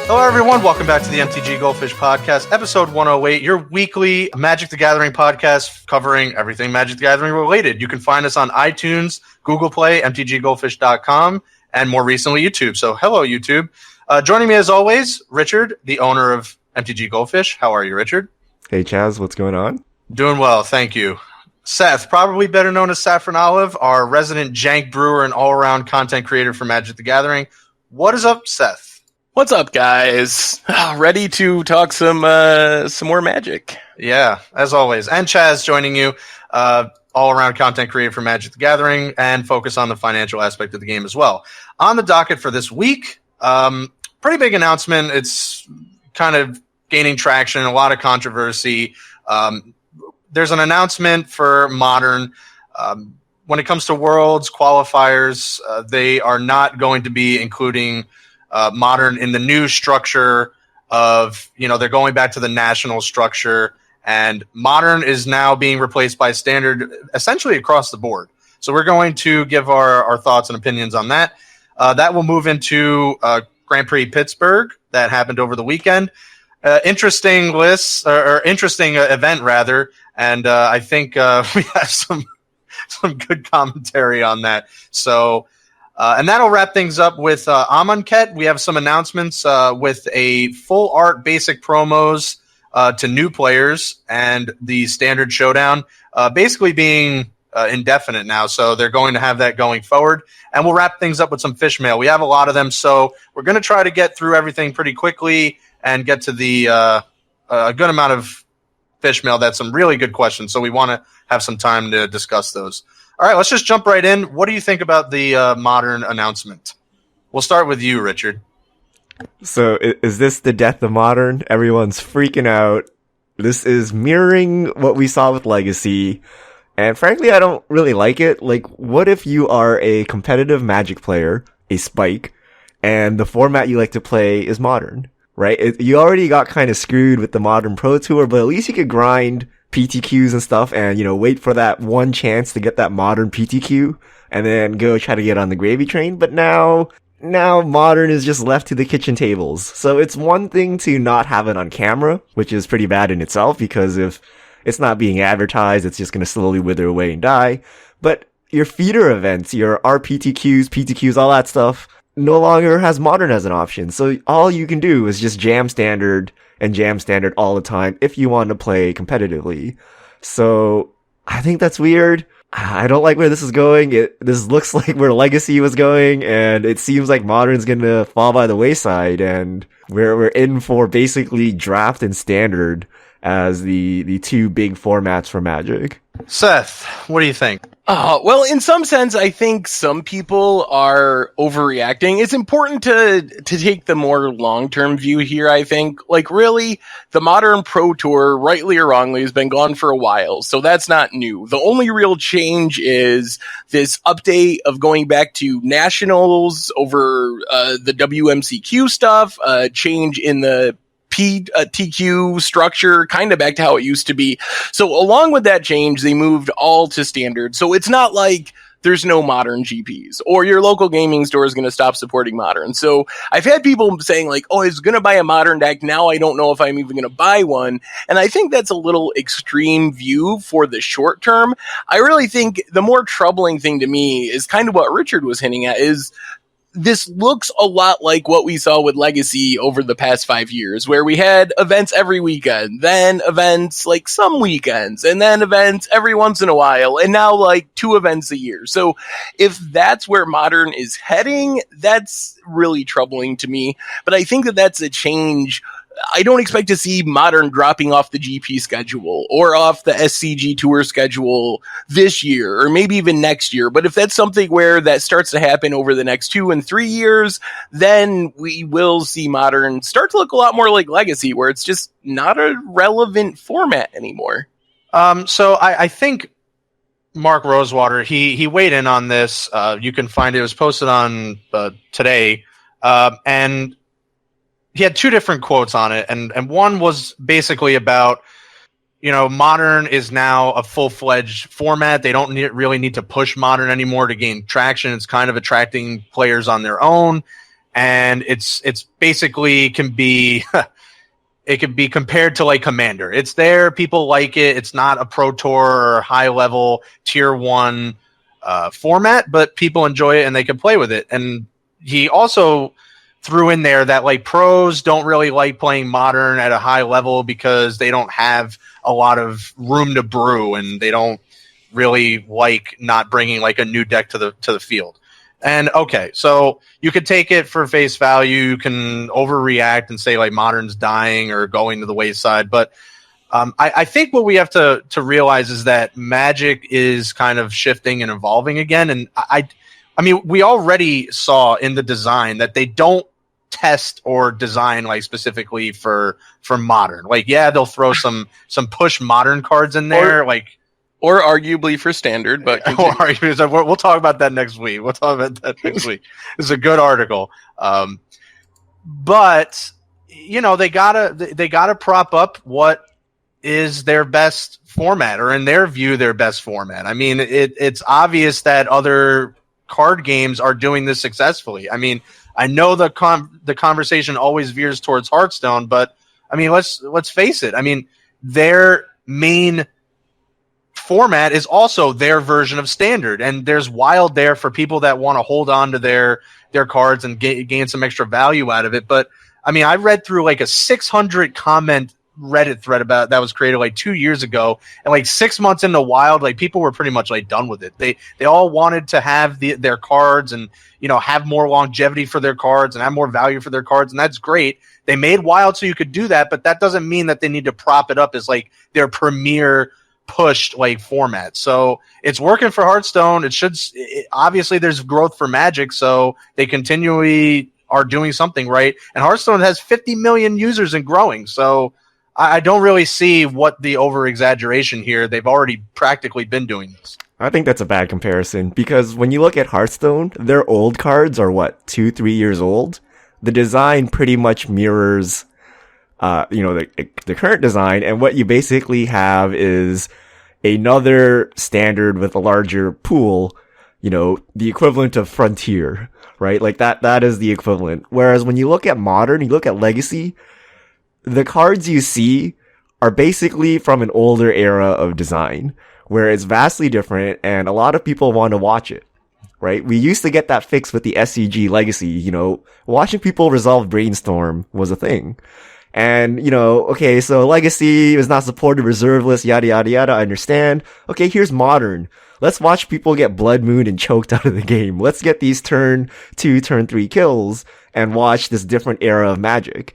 Hello, everyone. Welcome back to the MTG Goldfish Podcast, episode 108, your weekly Magic the Gathering podcast covering everything Magic the Gathering related. You can find us on iTunes, Google Play, mtggoldfish.com, and more recently, YouTube. So, hello, YouTube. Joining me, as always, Richard, the owner of MTG Goldfish. How are you, Richard? Hey, Chaz. What's going on? Doing well, thank you. Seth, probably better known as Saffron Olive, our resident jank brewer and all-around content creator for Magic the Gathering. What is up, Seth? What's up, guys? Ready to talk some more Magic. Yeah, as always. And Chaz joining you, all-around content creator for Magic the Gathering, and focus on the financial aspect of the game as well. On the docket for this week, pretty big announcement. It's kind of gaining traction, a lot of controversy. There's an announcement for Modern. When it comes to Worlds, qualifiers, they are not going to be including Modern in the new structure of, they're going back to the national structure, and Modern is now being replaced by Standard essentially across the board. So we're going to give our thoughts and opinions on that. That will move into Grand Prix Pittsburgh that happened over the weekend. Interesting list, or interesting event rather, and I think we have some good commentary on that. So. And that'll wrap things up with Amonkhet. We have some announcements with a full art basic promos to new players and the standard showdown basically being indefinite now. So they're going to have that going forward. And we'll wrap things up with some fish mail. We have a lot of them, so we're going to try to get through everything pretty quickly and get to the a good amount of fish mail. That's some really good questions. So we want to have some time to discuss those. All right, let's just jump right in. What do you think about the Modern announcement? We'll start with you, Richard. So, is this the death of Modern? Everyone's freaking out. This is mirroring what we saw with Legacy. And frankly, I don't really like it. Like, what if you are a competitive Magic player, a Spike, and the format you like to play is Modern, right? You already got kind of screwed with the Modern Pro Tour, but at least you could grind PTQs and stuff and, wait for that one chance to get that Modern PTQ and then go try to get on the gravy train. But now Modern is just left to the kitchen tables. So it's one thing to not have it on camera, which is pretty bad in itself, because if it's not being advertised, it's just going to slowly wither away and die. But your feeder events, your RPTQs, PTQs, all that stuff no longer has Modern as an option. So all you can do is just jam Standard and jam Standard all the time if you want to play competitively. So I think that's weird. I don't like where this is going. This looks like where Legacy was going, and it seems like Modern's gonna fall by the wayside, and we're in for basically Draft and Standard as the two big formats for Magic. Seth, what do you think? Well, in some sense, I think some people are overreacting. It's important to take the more long-term view here, I think. Like, really, the Modern Pro Tour, rightly or wrongly, has been gone for a while, so that's not new. The only real change is this update of going back to nationals over the WMCQ stuff, change in the TQ structure, kind of back to how it used to be. So along with that change, they moved all to Standard. So it's not like there's no Modern GPs or your local gaming store is going to stop supporting Modern. So I've had people saying like, oh, I was going to buy a Modern deck. Now I don't know if I'm even going to buy one. And I think that's a little extreme view for the short term. I really think the more troubling thing to me is kind of what Richard was hinting at, is this looks a lot like what we saw with Legacy over the past 5 years, where we had events every weekend, then events like some weekends, and then events every once in a while, and now like 2 events a year. So if that's where Modern is heading, that's really troubling to me. But I think that that's a change. I don't expect to see Modern dropping off the GP schedule or off the SCG Tour schedule this year or maybe even next year. But if that's something where that starts to happen over the next 2 and 3 years, then we will see Modern start to look a lot more like Legacy, where it's just not a relevant format anymore. So I think Mark Rosewater, he weighed in on this. You can find it. It was posted on today. And he had 2 different quotes on it, and one was basically about, Modern is now a full-fledged format. They don't really need to push Modern anymore to gain traction. It's kind of attracting players on their own. and it's basically can be it can be compared to like Commander. It's there, people like it. It's not a Pro Tour or high level tier 1 format, but people enjoy it and they can play with it. And he also threw in there that like pros don't really like playing Modern at a high level because they don't have a lot of room to brew, and they don't really like not bringing like a new deck to the field. And okay, so you could take it for face value. You can overreact and say like Modern's dying or going to the wayside. But I think what we have to realize is that Magic is kind of shifting and evolving again. And I mean, we already saw in the design that they don't test or design like specifically for Modern. Like, yeah, they'll throw some push Modern cards in there, or arguably for Standard, but we'll talk about that next week. This is a good article. But you know, they gotta prop up what is their best format, or in their view, their best format. I mean, it's obvious that other card games are doing this successfully. I mean, I know the conversation always veers towards Hearthstone, but I mean, let's face it. I mean, their main format is also their version of Standard, and there's Wild there for people that want to hold on to their cards and gain some extra value out of it. But I mean, I read through like a 600 comment Reddit thread about that was created like 2 years ago, and like 6 months into Wild, like people were pretty much like done with it. They all wanted to have their cards and, you know, have more longevity for their cards and have more value for their cards, and that's great. They made Wild so you could do that, but that doesn't mean that they need to prop it up as like their premier pushed like format. So it's working for Hearthstone. Obviously there's growth for Magic, so they continually are doing something right. And Hearthstone has 50 million users and growing. So I don't really see what the over exaggeration here. They've already practically been doing this. I think that's a bad comparison, because when you look at Hearthstone, their old cards are 2-3 years old. The design pretty much mirrors the current design, and what you basically have is another Standard with a larger pool, you know, the equivalent of Frontier, right? Like that is the equivalent. Whereas when you look at Modern, you look at Legacy, the cards you see are basically from an older era of design, where it's vastly different and a lot of people want to watch it, right? We used to get that fix with the SCG Legacy, you know, watching people resolve Brainstorm was a thing. And, you know, okay, so Legacy is not supported, reserve list, yada, yada, yada, I understand. Okay, here's Modern. Let's watch people get Blood Moon and choked out of the game. Let's get these turn 2, turn 3 kills and watch this different era of Magic.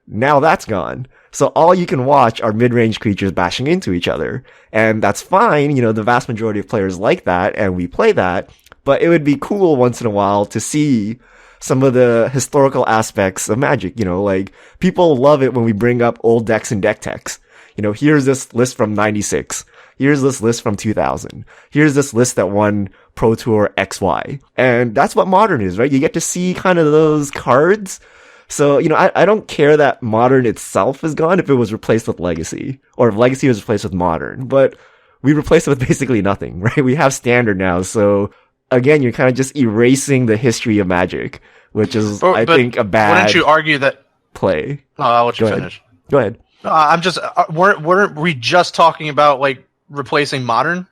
Now that's gone. So all you can watch are mid-range creatures bashing into each other. And that's fine, you know, the vast majority of players like that, and we play that. But it would be cool once in a while to see some of the historical aspects of Magic. You know, like, people love it when we bring up old decks and deck techs. You know, here's this list from 96. Here's this list from 2000. Here's this list that won Pro Tour XY. And that's what Modern is, right? You get to see kind of those cards. So, you know, I don't care that Modern itself is gone if it was replaced with Legacy, or if Legacy was replaced with Modern, but we replaced it with basically nothing, right? We have Standard now. So again, you're kind of just erasing the history of Magic, which is, I think, a bad wouldn't you argue that play. I'll let you finish. Go ahead. I'm just, weren't we just talking about like replacing Modern?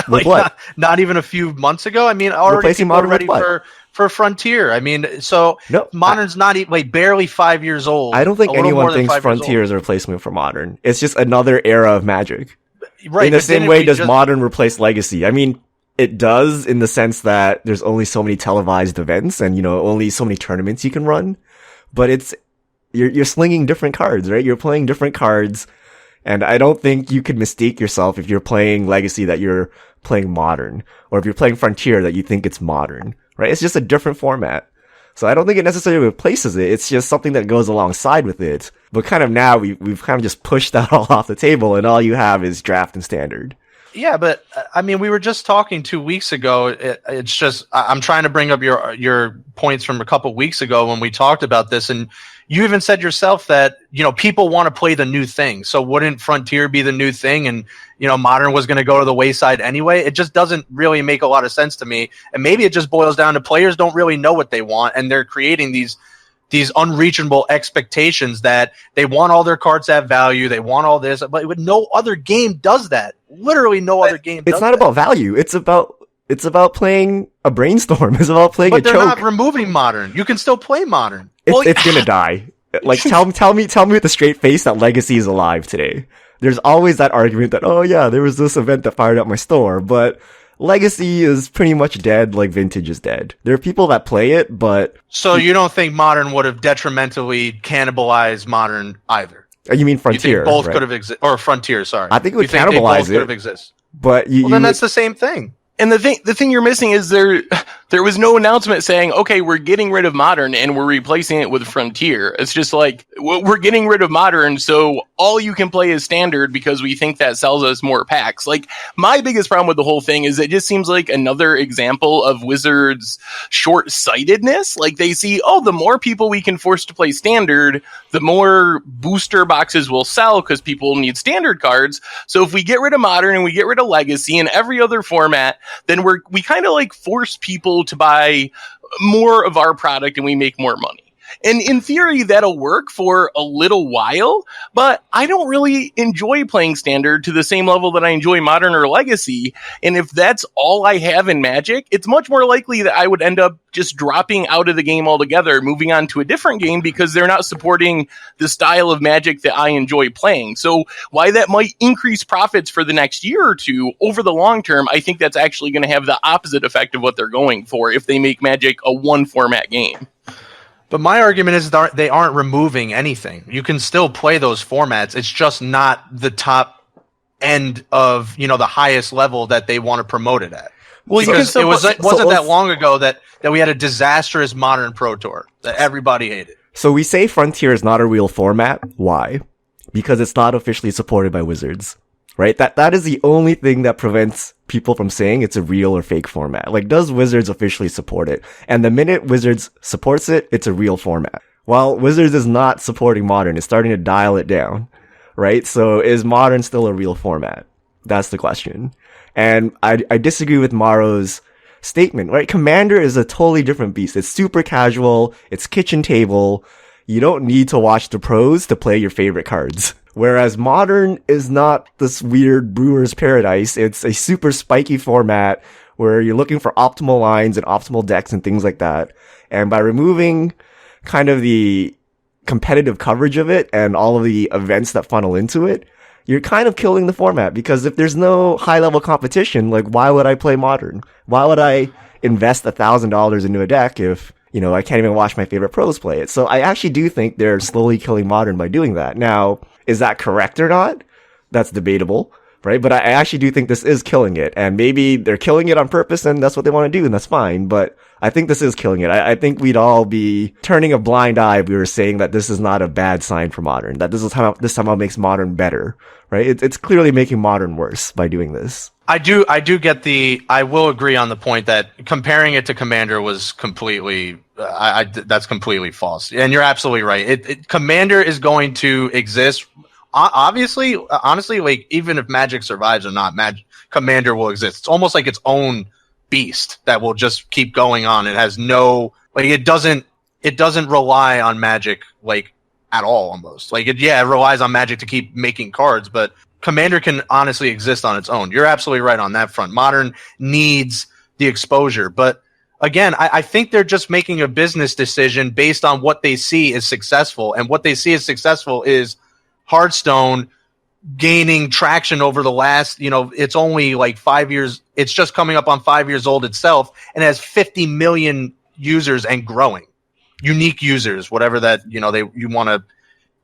With what? Not even a few months ago. I mean, already replacing people Modern are ready with what? for Frontier. I mean, so No, Modern's not like barely 5 years old. I don't think a little anyone more than thinks 5 years Frontier old. is a replacement for Modern. It's just another era of Magic. Right, In the but same didn't way we does just- Modern replace Legacy. I mean, it does in the sense that there's only so many televised events and, you know, only so many tournaments you can run. But you're slinging different cards, right? You're playing different cards. And I don't think you could mistake yourself if you're playing Legacy that you're playing Modern, or if you're playing Frontier that you think it's Modern, right? It's just a different format. So I don't think it necessarily replaces it. It's just something that goes alongside with it. But kind of now we've kind of just pushed that all off the table, and all you have is Draft and Standard. Yeah, but I mean, we were just talking 2 weeks ago. It's just I'm trying to bring up your points from a couple weeks ago when we talked about this, and you even said yourself that people want to play the new thing. So wouldn't Frontier be the new thing, and Modern was going to go to the wayside anyway? It just doesn't really make a lot of sense to me, and maybe it just boils down to players don't really know what they want, and they're creating these unreachable expectations that they want all their cards to have value. They want all this, but no other game does that. Literally no other game does that. It's not about value. It's about playing a brainstorm. It's about playing a choke. But they're not removing Modern. You can still play Modern. It's gonna die. Like, tell me with a straight face that Legacy is alive today. There's always that argument that, oh yeah, there was this event that fired up my store, but Legacy is pretty much dead, like Vintage is dead. There are people that play it, but... So you don't think Modern would have detrimentally cannibalized Modern either? You mean Frontier, you think both right? could have existed, or Frontier, sorry. I think it would cannibalize they both it. Could have existed. But then that's the same thing. And the thing you're missing is there was no announcement saying, okay, we're getting rid of Modern and we're replacing it with Frontier. It's just like, we're getting rid of Modern, so all you can play is Standard because we think that sells us more packs. Like, my biggest problem with the whole thing is it just seems like another example of Wizards' short-sightedness. Like, they see, the more people we can force to play Standard, the more booster boxes will sell because people need Standard cards. So if we get rid of Modern and we get rid of Legacy and every other format, then we kind of like force people to buy more of our product and we make more money. And in theory, that'll work for a little while, but I don't really enjoy playing Standard to the same level that I enjoy Modern or Legacy. And if that's all I have in Magic, it's much more likely that I would end up just dropping out of the game altogether, moving on to a different game because they're not supporting the style of Magic that I enjoy playing. So while that might increase profits for the next year or two, over the long term, I think that's actually going to have the opposite effect of what they're going for if they make Magic a one-format game. But my argument is that they aren't removing anything. You can still play those formats. It's just not the top end of, the highest level that they want to promote it at. Well, because it wasn't that long ago that we had a disastrous Modern Pro Tour that everybody hated. So we say Frontier is not a real format. Why? Because it's not officially supported by Wizards. Right? That is the only thing that prevents people from saying it's a real or fake format. Like, does Wizards officially support it? And the minute Wizards supports it, it's a real format. While Wizards is not supporting Modern, it's starting to dial it down. Right? So is Modern still a real format? That's the question. And I disagree with Maro's statement, right? Commander is a totally different beast. It's super casual. It's kitchen table. You don't need to watch the pros to play your favorite cards. Whereas Modern is not this weird brewer's paradise. It's a super spiky format where you're looking for optimal lines and optimal decks and things like that. And by removing kind of the competitive coverage of it and all of the events that funnel into it, you're kind of killing the format, because if there's no high level competition, like, why would I play Modern? Why would I invest $1,000 into a deck if, I can't even watch my favorite pros play it? So I actually do think they're slowly killing Modern by doing that. Now, is that correct or not? That's debatable, right? But I actually do think this is killing it, and maybe they're killing it on purpose and that's what they want to do, and that's fine. But I think this is killing it. I think we'd all be turning a blind eye if we were saying that this is not a bad sign for Modern, that this somehow makes Modern better, right? It's clearly making Modern worse by doing this. I will agree on the point that comparing it to Commander was completely, that's completely false. And you're absolutely right. Commander is going to exist. Obviously, honestly, like, even if Magic survives or not, Commander will exist. It's almost like its own beast that will just keep going on. It has no, like, it doesn't rely on Magic, like, at all, almost. Like, it relies on Magic to keep making cards, but Commander can honestly exist on its own. You're absolutely right on that front. Modern needs the exposure, but again, I think they're just making a business decision based on what they see is successful, and what they see as successful is Hearthstone gaining traction over the last, it's only like 5 years. It's just coming up on 5 years old itself, and has 50 million users and growing. Unique users, whatever that, you want to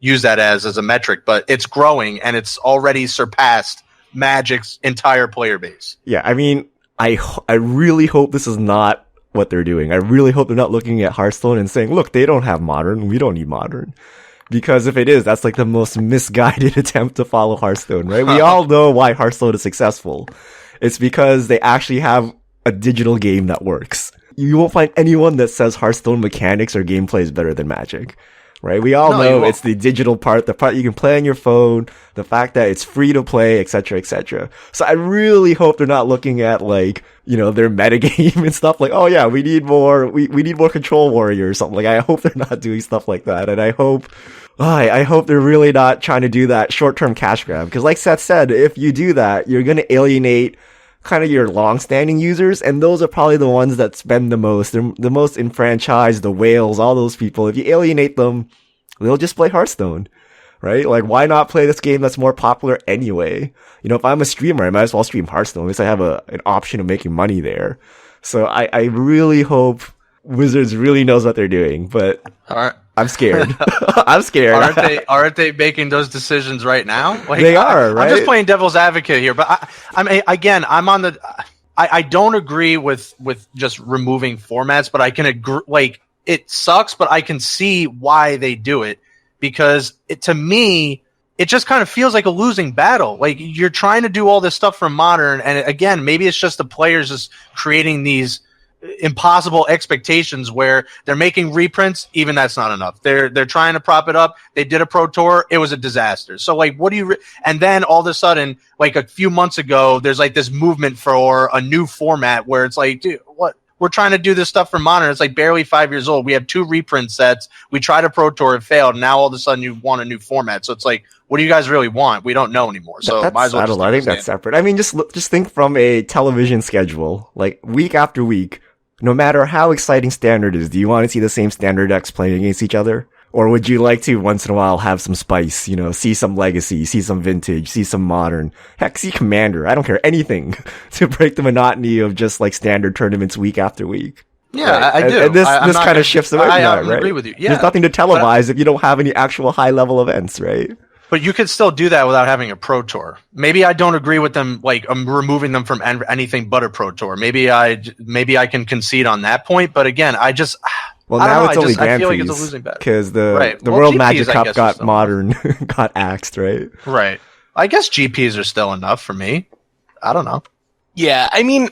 use that as a metric, but it's growing, and it's already surpassed Magic's entire player base. Yeah, I mean, I really hope this is not what they're doing. I really hope they're not looking at Hearthstone and saying, look, they don't have Modern, we don't need Modern. Because if it is, that's like the most misguided attempt to follow Hearthstone, right? We all know why Hearthstone is successful. It's because they actually have a digital game that works. You won't find anyone that says Hearthstone mechanics or gameplay is better than Magic, right? We all know it's the digital part, the part you can play on your phone, the fact that it's free to play, etc., etc. So I really hope they're not looking at like, their metagame and stuff like, oh yeah, we need more control warrior or something. Like, I hope they're not doing stuff like that. And I hope they're really not trying to do that short-term cash grab. Because like Seth said, if you do that, you're going to alienate kind of your long-standing users, and those are probably the ones that spend the most. They're the most enfranchised, the whales, all those people. If you alienate them, they'll just play Hearthstone, right? Like, why not play this game that's more popular anyway? If I'm a streamer, I might as well stream Hearthstone. At least I have an option of making money there. So I really hope Wizards really knows what they're doing, but I'm scared. I'm scared. Aren't they making those decisions right now? Like, they are, right? I'm just playing devil's advocate here, but I don't agree with just removing formats, but I can agree. Like, it sucks, but I can see why they do it, because to me, it just kind of feels like a losing battle. Like, you're trying to do all this stuff for Modern, and again, maybe it's just the players just creating these impossible expectations where they're making reprints. Even that's not enough. They're trying to prop it up. They did a Pro Tour. It was a disaster. So like, what do you and then all of a sudden, like a few months ago, there's like this movement for a new format where it's like, dude, what? We're trying to do this stuff for Modern. It's like barely 5 years old. We have 2 reprint sets. We tried a Pro Tour, it failed. Now all of a sudden you want a new format. So it's like, what do you guys really want? We don't know anymore. So might as well. I think that's separate. I mean, just think from a television schedule, like week after week. No matter how exciting Standard is, do you want to see the same Standard decks playing against each other? Or would you like to, once in a while, have some spice, see some Legacy, see some Vintage, see some Modern, heck, see Commander, I don't care, anything to break the monotony of just like Standard tournaments week after week. Yeah, right? I do. And this kind of shifts away from that, right? I agree with you. Yeah. There's nothing to televise if you don't have any actual high-level events, right? But you could still do that without having a Pro Tour. Maybe I don't agree with them, like removing them from anything but a Pro Tour. Maybe I can concede on that point. But again, I just now it's only Grand Prix Prix because the World GPs, Magic Cup got Modern got axed, right? Right. I guess GPs are still enough for me. I don't know. Yeah, I mean,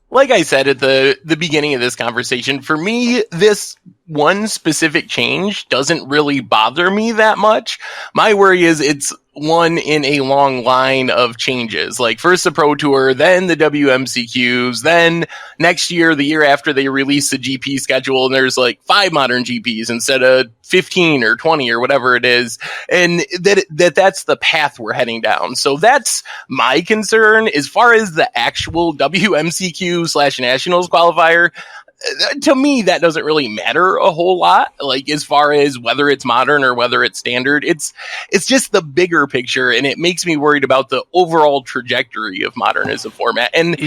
like I said at the beginning of this conversation, for me, this one specific change doesn't really bother me that much. My worry is it's one in a long line of changes. Like first the Pro Tour, then the WMCQs, then next year, the year after they release the GP schedule, and there's like 5 Modern GPs instead of 15 or 20 or whatever it is. And that's the path we're heading down. So that's my concern. As far as the actual WMCQ/Nationals qualifier, to me, that doesn't really matter a whole lot. Like, as far as whether it's Modern or whether it's Standard, it's just the bigger picture, and it makes me worried about the overall trajectory of Modern as a format. And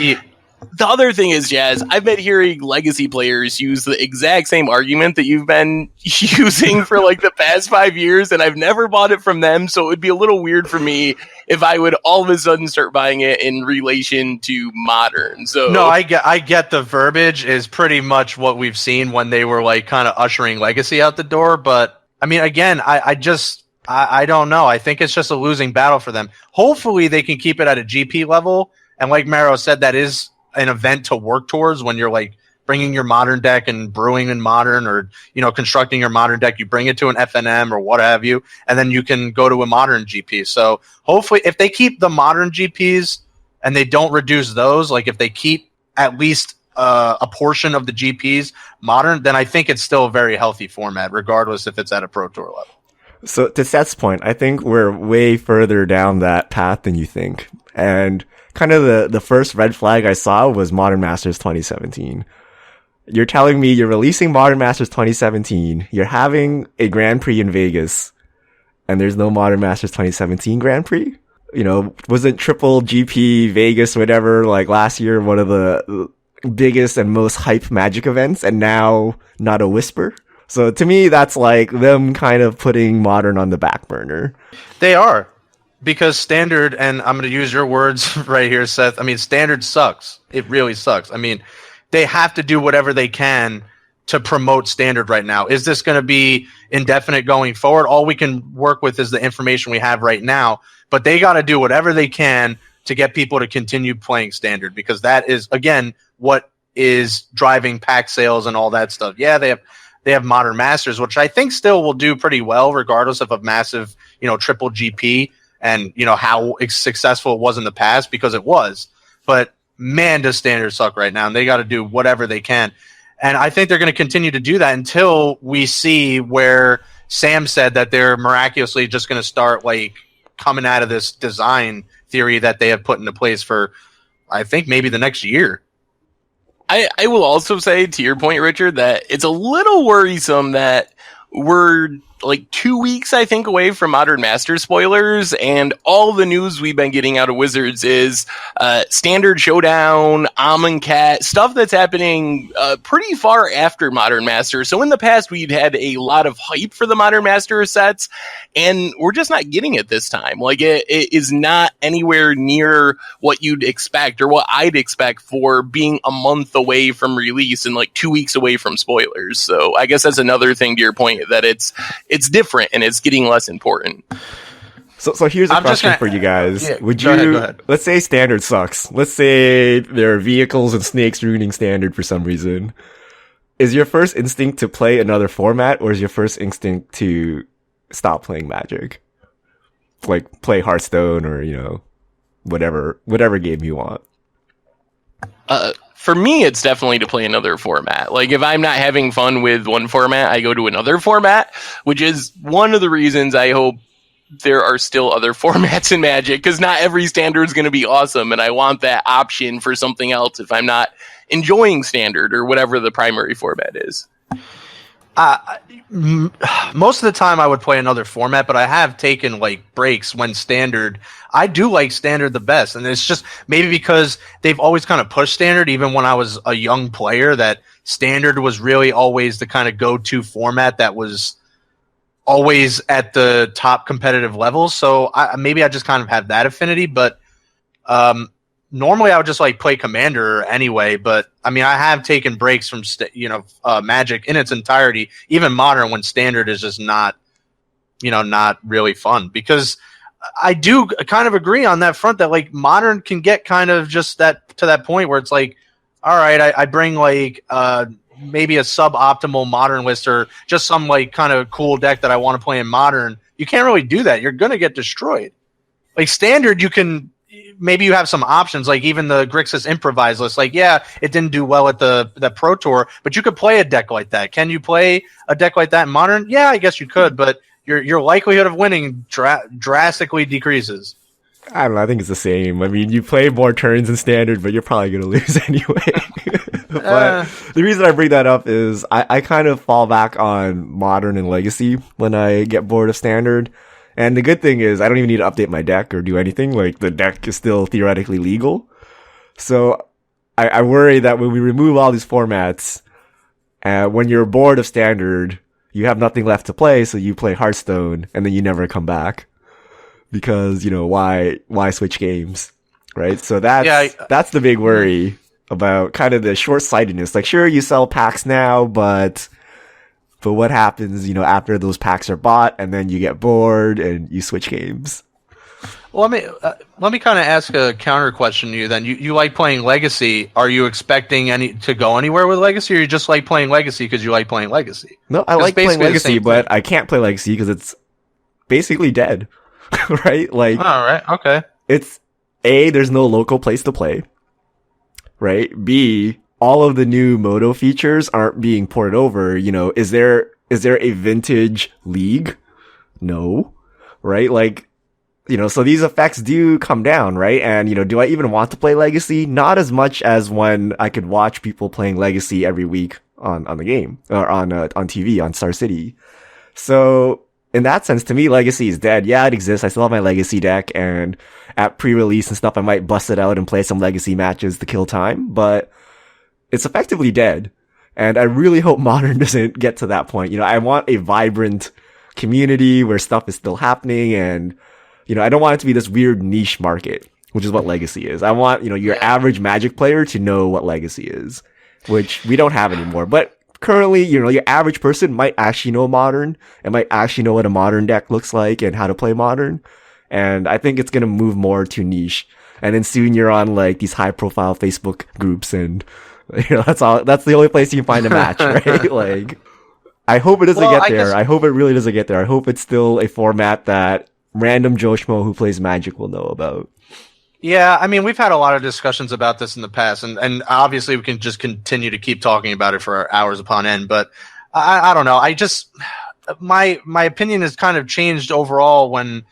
the other thing is, Jazz, I've been hearing Legacy players use the exact same argument that you've been using for like the past 5 years, and I've never bought it from them, so it would be a little weird for me if I would all of a sudden start buying it in relation to Modern. So no, I get the verbiage is pretty much what we've seen when they were like kind of ushering Legacy out the door. But I mean, again, I don't know. I think it's just a losing battle for them. Hopefully they can keep it at a GP level. And like Maro said, that is an event to work towards when you're like bringing your Modern deck and brewing in Modern, or constructing your Modern deck. You bring it to an FNM or what have you, and then you can go to a Modern GP. So hopefully if they keep the Modern GPs and they don't reduce those, like if they keep at least a portion of the GPs Modern, then I think it's still a very healthy format regardless if it's at a Pro Tour level. So to Seth's point, I think we're way further down that path than you think. And kind of the first red flag I saw was Modern Masters 2017. You're telling me you're releasing Modern Masters 2017, you're having a Grand Prix in Vegas, and there's no Modern Masters 2017 Grand Prix? Wasn't Triple GP Vegas, whatever, like last year, one of the biggest and most hype Magic events, and now not a whisper? So to me, that's like them kind of putting Modern on the back burner. They are. Because Standard, and I'm going to use your words right here, Seth. I mean, Standard sucks. It really sucks. I mean, they have to do whatever they can to promote standard right now? Is this going to be indefinite going forward? All we can work with is the information we have right now, but they got to do whatever they can to get people to continue playing standard, because that is, again, what is driving pack sales and all that stuff. Yeah, they have Modern Masters, which I think still will do pretty well regardless of a massive, triple GP and, how successful it was in the past, because it was. But man, does standard suck right now, and they got to do whatever they can. And I think they're going to continue to do that until we see where Sam said that they're miraculously just going to start like coming out of this design theory that they have put into place for, I think, maybe the next year. I will also say, to your point, Richard, that it's a little worrisome that we're like 2 weeks, I think, away from Modern Master spoilers, and all the news we've been getting out of Wizards is Standard Showdown, Amonkhet, stuff that's happening pretty far after Modern Master. So in the past, we'd had a lot of hype for the Modern Master sets, and we're just not getting it this time. Like, it is not anywhere near what you'd expect, or what I'd expect for being a month away from release and like 2 weeks away from spoilers. So I guess that's another thing to your point, that it's different and it's getting less important. So here's a question for you guys. Yeah, Would go you, ahead. let's say standard sucks. Let's say there are vehicles and snakes ruining standard for some reason. Is your first instinct to play another format, or is your first instinct to stop playing Magic? Like play Hearthstone or, whatever game you want. For me, it's definitely to play another format. Like, if I'm not having fun with one format, I go to another format, which is one of the reasons I hope there are still other formats in Magic, because not every standard is going to be awesome, and I want that option for something else if I'm not enjoying standard or whatever the primary format is. Most of the time I would play another format, but I have taken like breaks when standard. I do like standard the best, and it's just maybe because they've always kind of pushed standard, even when I was a young player, that standard was really always the kind of go-to format that was always at the top competitive levels. So maybe I just kind of have that affinity, but normally I would just like play Commander anyway. But I mean, I have taken breaks from Magic in its entirety, even Modern, when standard is just not really fun, because I do kind of agree on that front that like Modern can get kind of just that to that point where it's like, all right, I bring like maybe a suboptimal Modern list or just some like kind of cool deck that I want to play in Modern. You can't really do that. You're going to get destroyed. Like standard, you can, maybe you have some options, like even the Grixis Improvise list. Like, yeah, it didn't do well at the Pro Tour, but you could play a deck like that. Can you play a deck like that in Modern? Yeah, I guess you could, but your likelihood of winning drastically decreases. I don't know. I think it's the same. I mean, you play more turns in standard, but you're probably going to lose anyway. But the reason I bring that up is I kind of fall back on Modern and Legacy when I get bored of standard. And the good thing is I don't even need to update my deck or do anything. Like, the deck is still theoretically legal. So I worry that when we remove all these formats, when you're bored of standard, you have nothing left to play, so you play Hearthstone, and then you never come back. Because, why switch games, right? So that's the big worry about kind of the short-sightedness. Like, sure, you sell packs now, but what happens, after those packs are bought, and then you get bored and you switch games? Well, let me kind of ask a counter question to you then. You like playing Legacy. Are you expecting to go anywhere with Legacy, or you just like playing Legacy because you like playing Legacy? No, I like playing Legacy, but I can't play Legacy because it's basically dead. Right? Like, all right, okay. It's A, there's no local place to play. Right? B, all of the new Moto features aren't being ported over. Is there a vintage league? No. Right? Like, so these effects do come down, right? And, do I even want to play Legacy? Not as much as when I could watch people playing Legacy every week on the game, or on TV, on Star City. So, in that sense, to me, Legacy is dead. Yeah, it exists. I still have my Legacy deck, and at pre-release and stuff, I might bust it out and play some Legacy matches to kill time, but it's effectively dead. And I really hope Modern doesn't get to that point. I want a vibrant community where stuff is still happening, and, I don't want it to be this weird niche market, which is what Legacy is. I want, your average Magic player to know what Legacy is, which we don't have anymore. But currently, your average person might actually know Modern and might actually know what a Modern deck looks like and how to play Modern. And I think it's going to move more to niche. And then soon you're on like these high profile Facebook groups and that's the only place you can find a match, right? Like, I hope it doesn't get there. I hope it really doesn't get there. I hope it's still a format that random Joe Schmo who plays Magic will know about. Yeah, I mean, we've had a lot of discussions about this in the past, and obviously we can just continue to keep talking about it for hours upon end, but I don't know. My opinion has kind of changed overall when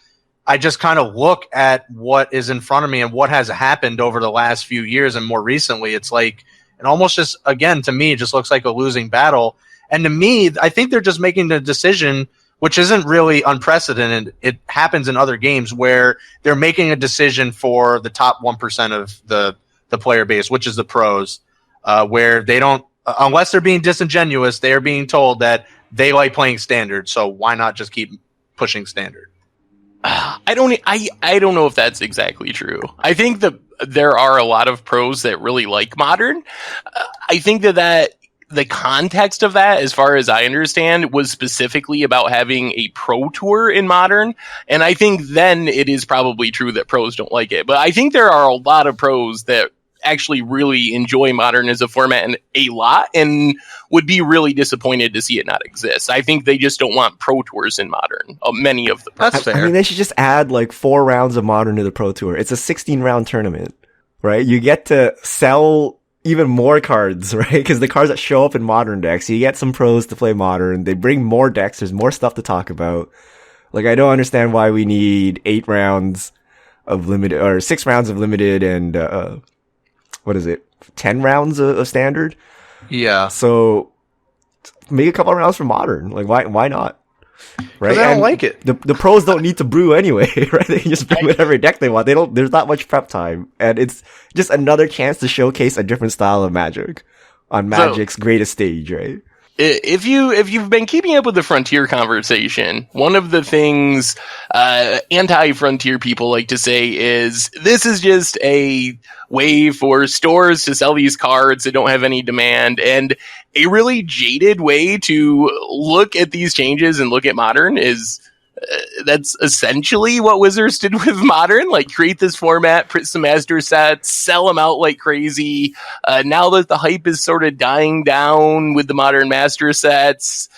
I just kind of look at what is in front of me and what has happened over the last few years and more recently. It's like, it almost just, again, to me, it just looks like a losing battle. And to me, I think they're just making the decision, which isn't really unprecedented. It happens in other games where they're making a decision for the top 1% of the player base, which is the pros, where they don't, unless they're being disingenuous, they are being told that they like playing standard. So why not just keep pushing standard? I don't know if that's exactly true. I think that there are a lot of pros that really like Modern. I think that the context of that, as far as I understand, was specifically about having a pro tour in Modern. And I think then it is probably true that pros don't like it. But I think there are a lot of pros that actually really enjoy Modern as a format and a lot and would be really disappointed to see it not exist. I think they just don't want pro tours in Modern. Many of the pros. That's fair. I mean, they should just add like 4 rounds of Modern to the Pro Tour. It's a 16-round tournament, right? You get to sell even more cards, right? Because the cards that show up in Modern decks, you get some pros to play Modern. They bring more decks. There's more stuff to talk about. Like, I don't understand why we need 8 rounds of limited or 6 rounds of limited and 10 rounds of standard. Yeah. So make a couple of rounds for Modern. Like, why not? Right? I don't like it. The pros don't need to brew anyway, right? They can just bring whatever deck they want. There's not much prep time. And it's just another chance to showcase a different style of Magic on Magic's greatest stage, right? If you've been keeping up with the Frontier conversation, one of the things anti-Frontier people like to say is this is just a way for stores to sell these cards that don't have any demand, and a really jaded way to look at these changes and look at Modern is that's essentially what Wizards did with Modern, like create this format, print some master sets, sell them out like crazy. Now that the hype is sort of dying down with the Modern master sets,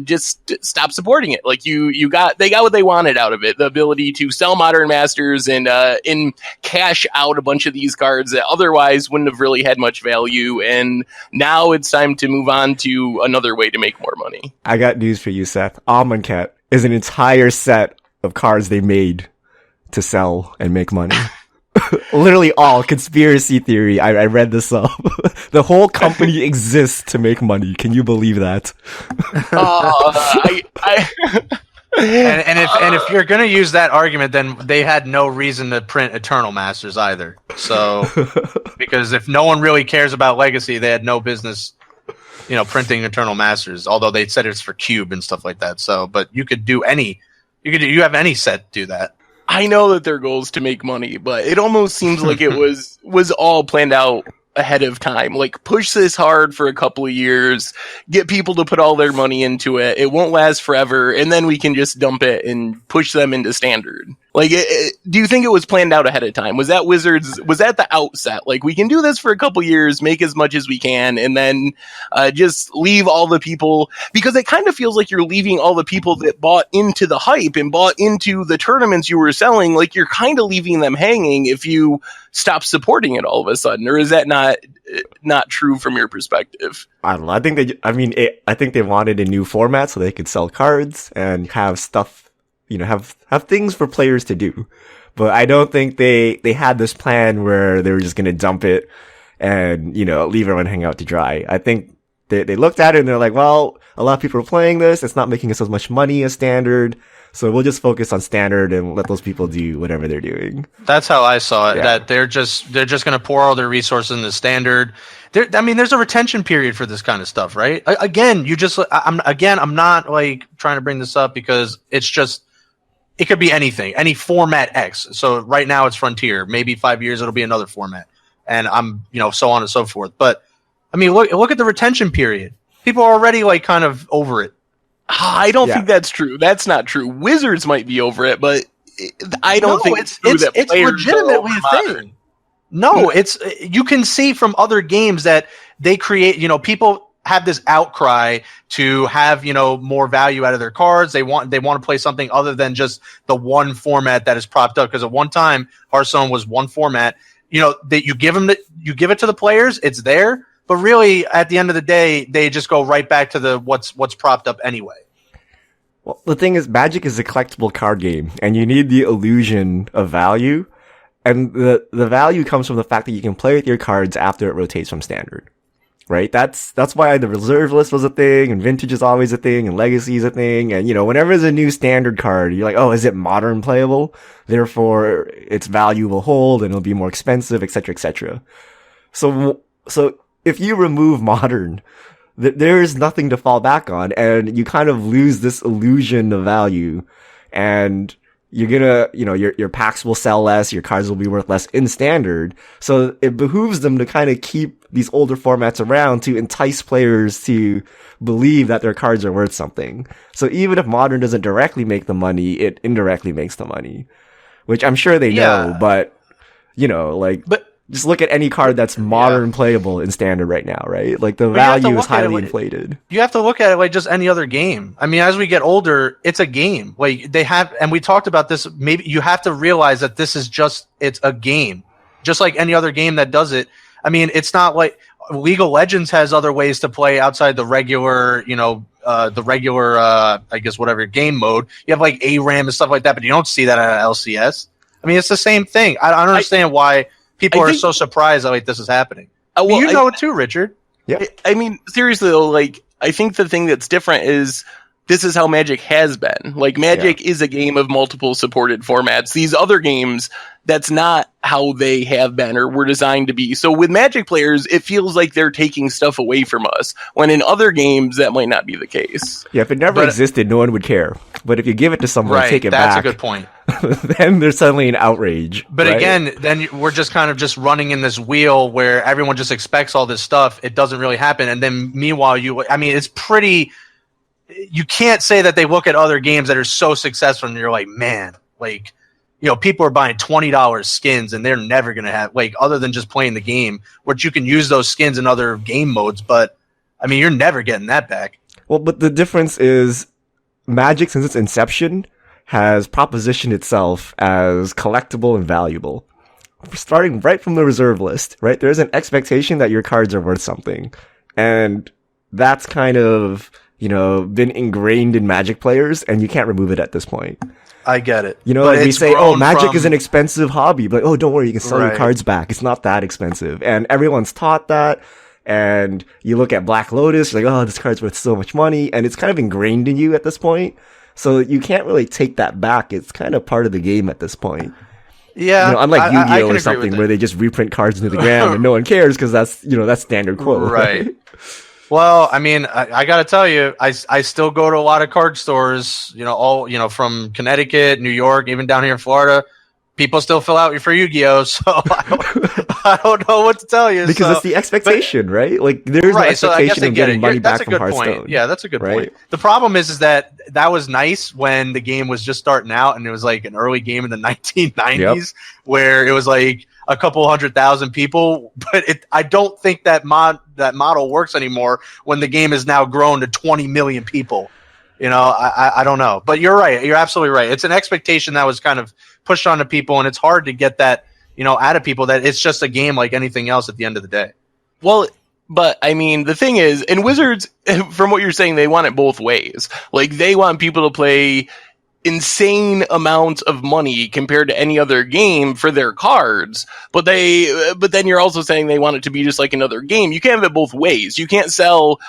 just stop supporting it. Like they got what they wanted out of it, the ability to sell Modern masters and cash out a bunch of these cards that otherwise wouldn't have really had much value. And now it's time to move on to another way to make more money. I got news for you, Seth. Amonkhet is an entire set of cards they made to sell and make money. Literally all conspiracy theory. I read this up. The whole company exists to make money. Can you believe that? And if you're gonna use that argument, then they had no reason to print Eternal Masters either. So because if no one really cares about Legacy, they had no business, printing Eternal Masters. Although they said it's for Cube and stuff like that. So, but you have any set do that. I know that their goal is to make money, but it almost seems like it was all planned out ahead of time. Like, push this hard for a couple of years, get people to put all their money into it. It won't last forever, and then we can just dump it and push them into standard. Like, do you think it was planned out ahead of time? Was that the outset? Like, we can do this for a couple years, make as much as we can, and then just leave all the people, because it kind of feels like you're leaving all the people that bought into the hype and bought into the tournaments you were selling, like you're kind of leaving them hanging if you stop supporting it all of a sudden. Or is that not true from your perspective? I don't know. I think they wanted a new format so they could sell cards and have stuff, have things for players to do. But I don't think they had this plan where they were just going to dump it and, leave everyone hang out to dry. I think they looked at it and they're like, well, a lot of people are playing this. It's not making us as much money as standard. So we'll just focus on standard and let those people do whatever they're doing. That's how I saw it. Yeah. That they're just going to pour all their resources into standard. There's a retention period for this kind of stuff, right? Again, I'm not like trying to bring this up because it's just, it could be anything, any format X. So right now it's Frontier. Maybe 5 years it'll be another format, and so on and so forth. But I mean, look at the retention period. People are already like kind of over it. I don't think that's true. That's not true. Wizards might be over it, but I don't think it's legitimately a thing. No, it's you can see from other games that they create. People have this outcry to have more value out of their cards. They want to play something other than just the one format that is propped up. Because at one time, Hearthstone was one format. That you give it to the players, it's there. But really, at the end of the day, they just go right back to the what's propped up anyway. Well, the thing is, Magic is a collectible card game, and you need the illusion of value. And the value comes from the fact that you can play with your cards after it rotates from standard. Right? That's why the reserve list was a thing, and vintage is always a thing, and legacy is a thing, and whenever there's a new standard card, you're like, oh, is it modern playable? Therefore, its value will hold, and it'll be more expensive, etc., etc. So if you remove modern, there's nothing to fall back on, and you kind of lose this illusion of value, and you're gonna, your packs will sell less, your cards will be worth less in standard, so it behooves them to kind of keep these older formats around to entice players to believe that their cards are worth something. So even if modern doesn't directly make the money, it indirectly makes the money, which I'm sure they know, but, just look at any card that's modern playable in standard right now, right? Like the value is highly inflated. You have to look at it like just any other game. I mean, as we get older, it's a game. Like they have, and we talked about this, maybe you have to realize that it's a game. Just like any other game that does it. I mean, it's not like League of Legends has other ways to play outside the regular, I guess, whatever game mode. You have like ARAM and stuff like that, but you don't see that at LCS. I mean, it's the same thing. I don't understand why people are so surprised that this is happening. You know it too, Richard. Yeah. I mean, seriously though, I think the thing that's different is this is how Magic has been. Like, Magic is a game of multiple supported formats. These other games, that's not how they have been or were designed to be. So with Magic players, it feels like they're taking stuff away from us, when in other games, that might not be the case. Yeah, if it never existed, no one would care. But if you give it to someone, take it back. That's a good point. Then there's suddenly an outrage. But again, then we're just kind of just running in this wheel where everyone just expects all this stuff. It doesn't really happen. And then meanwhile, it's pretty... You can't say that they look at other games that are so successful and you're like, man, people are buying $20 skins and they're never going to have, other than just playing the game, which you can use those skins in other game modes. But, I mean, you're never getting that back. Well, but the difference is Magic, since its inception, has propositioned itself as collectible and valuable. Starting right from the reserve list, right? There's an expectation that your cards are worth something. And that's kind of... been ingrained in Magic players, and you can't remove it at this point. I get it. We say, Magic is an expensive hobby. But, don't worry, you can sell your cards back. It's not that expensive. And everyone's taught that. And you look at Black Lotus, you're like, this card's worth so much money. And it's kind of ingrained in you at this point. So you can't really take that back. It's kind of part of the game at this point. Yeah. Unlike Yu-Gi-Oh! Or something where they just reprint cards into the ground and no one cares because that's standard quote. Right. Well, I mean, I got to tell you, I still go to a lot of card stores, from Connecticut, New York, even down here in Florida. People still fill out for Yu-Gi-Oh! So I don't know what to tell you. Because it's the expectation, right? Like, there's no expectation of getting money back from Hearthstone. Yeah, that's a good point. The problem is that was nice when the game was just starting out and it was like an early game in the 1990s where it was like a couple 100,000 people. But I don't think that model works anymore when the game is now grown to 20 million people. I don't know. But you're right. You're absolutely right. It's an expectation that was kind of pushed onto people, and it's hard to get that, out of people that it's just a game like anything else at the end of the day. Well, but I mean, the thing is, in Wizards, from what you're saying, they want it both ways. Like, they want people to play insane amounts of money compared to any other game for their cards, but then you're also saying they want it to be just like another game. You can't have it both ways. You can't sell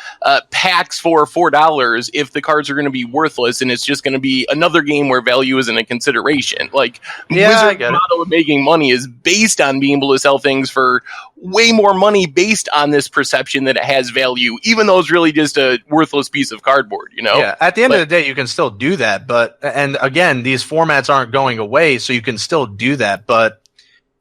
packs for $4 if the cards are going to be worthless and it's just going to be another game where value isn't a consideration. Like, Wizard's model of making money is based on being able to sell things for way more money based on this perception that it has value, even though it's really just a worthless piece of cardboard, Yeah, at the end of the day, you can still do that, and again, these formats aren't going away, so you can still do that. But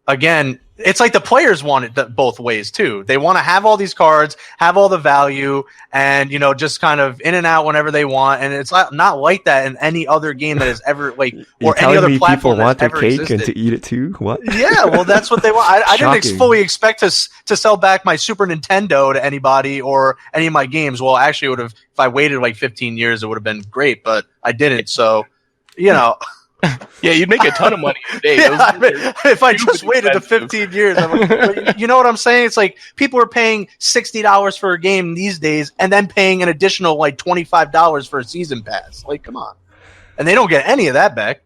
again, it's like the players want it both ways too. They want to have all these cards, have all the value, and just kind of in and out whenever they want. And it's not like that in any other game that has ever You're or any other platform people want that's their ever cake existed. and to eat it too. What? Yeah, well, that's what they want. I didn't Shocking. fully expect to sell back my Super Nintendo to anybody or any of my games. Well, actually, it would have if I waited like 15 years, it would have been great, but I didn't. So, Yeah, you'd make a ton of money today. yeah, if I just waited the expensive. 15 years, you know what I'm saying? It's like people are paying $60 for a game these days, and then paying an additional like $25 for a season pass. Like, come on, and they don't get any of that back.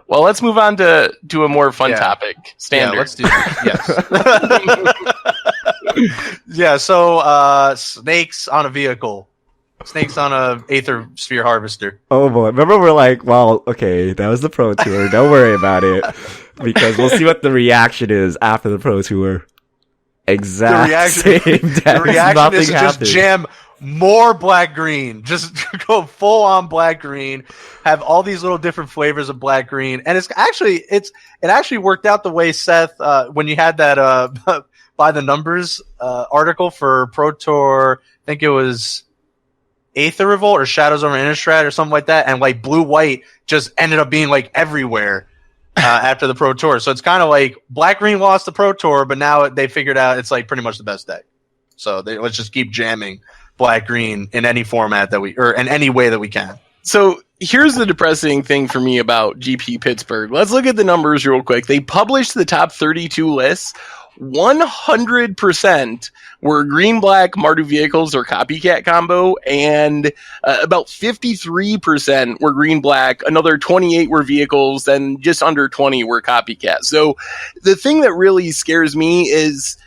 Well, let's move on to a more fun topic. Standard. Yeah, let's do that. Yes. Yeah. So, snakes on a vehicle. Snakes on a Aether Sphere Harvester. Oh boy. Remember we're like, well, okay, that was the Pro Tour. Don't worry about it. Because we'll see what the reaction is after the Pro Tour. Exact same decks. The reaction Nothing is to just happened. jam more black green. Just go full on black green. Have all these little different flavors of black green. And it actually worked out the way, Seth, when you had that by the numbers article for Pro Tour, I think it was Aether Revolt or Shadows over Innistrad or something like that, and like blue-white just ended up being like everywhere after the Pro Tour. So it's kind of like black-green lost the Pro Tour, but now they figured out it's like pretty much the best deck. So let's just keep jamming black-green in any format or in any way that we can. So here's the depressing thing for me about GP Pittsburgh. Let's look at the numbers real quick. They published the top 32 lists. 100% were green-black Mardu vehicles or copycat combo, and about 53% were green-black. Another 28 were vehicles, and just under 20 were copycat. So the thing that really scares me is,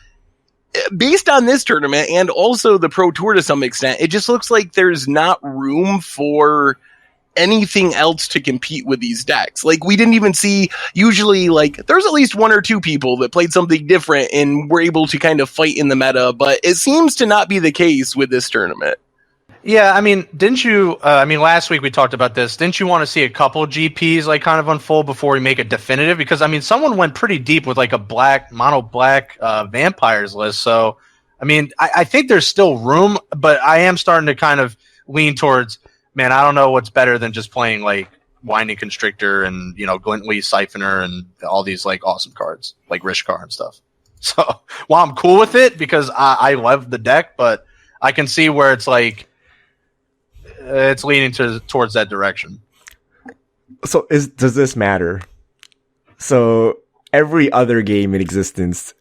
based on this tournament and also the Pro Tour to some extent, it just looks like there's not room for anything else to compete with these decks. Like, we didn't even see, usually, like, there's at least one or two people that played something different and were able to kind of fight in the meta, but it seems to not be the case with this tournament. Yeah, I mean, didn't you, last week we talked about this, didn't you want to see a couple GPs, like, kind of unfold before we make it definitive? Because, I mean, someone went pretty deep with, like, a mono black vampires list, so, I mean, I think there's still room, but I am starting to kind of lean towards, man, I don't know what's better than just playing like Winding Constrictor and Glintly Siphoner and all these like awesome cards like Rishkar and stuff. So while I'm cool with it because I love the deck, but I can see where it's like it's leaning towards that direction. So does this matter? So every other game in existence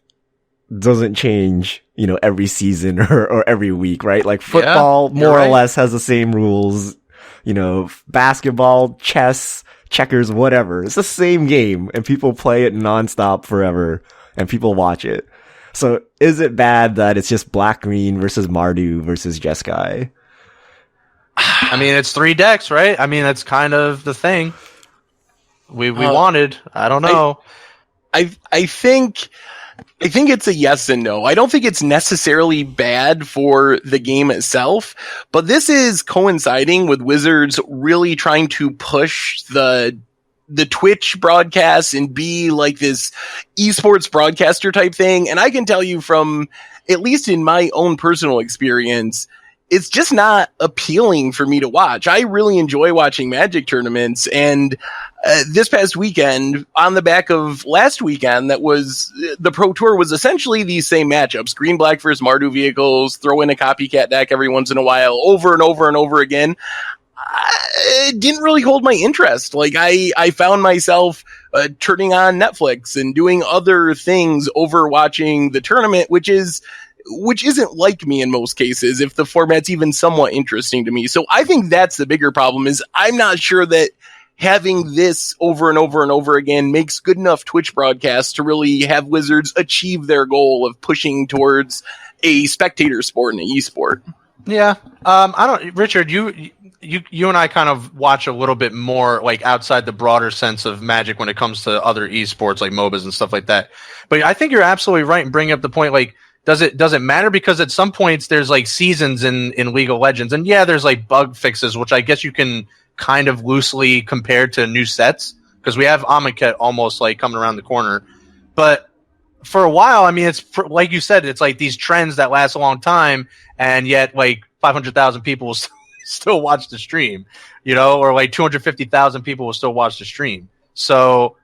doesn't change, every season or every week, right? Like football more or less has the same rules. Basketball, chess, checkers, whatever. It's the same game, and people play it nonstop forever, and people watch it. So is it bad that it's just black-green versus Mardu versus Jeskai? I mean, it's 3 decks, right? I mean, that's kind of the thing we wanted. I don't know. I think it's a yes and no. I don't think it's necessarily bad for the game itself, but this is coinciding with Wizards really trying to push the Twitch broadcasts and be like this esports broadcaster type thing. And I can tell you from, at least in my own personal experience, it's just not appealing for me to watch. I really enjoy watching Magic tournaments, and this past weekend, on the back of last weekend, that was the Pro Tour, was essentially these same matchups: green black versus Mardu vehicles, throw in a copycat deck every once in a while, over and over and over again. It didn't really hold my interest. Like, I found myself turning on Netflix and doing other things over watching the tournament, which isn't like me in most cases, if the format's even somewhat interesting to me. So I think that's the bigger problem, is I'm not sure that having this over and over and over again makes good enough Twitch broadcasts to really have Wizards achieve their goal of pushing towards a spectator sport and an esport. Yeah. Richard, you and I kind of watch a little bit more like outside the broader sense of Magic when it comes to other esports like MOBAs and stuff like that. But I think you're absolutely right in bringing up the point, like, does it matter? Because at some points there's like seasons in League of Legends, and yeah, there's like bug fixes, which I guess you can kind of loosely compare to new sets, because we have Amonkhet almost like coming around the corner. But for a while, I mean, it's like you said, it's like these trends that last a long time, and yet like 500,000 people will still watch the stream, or like 250,000 people will still watch the stream. So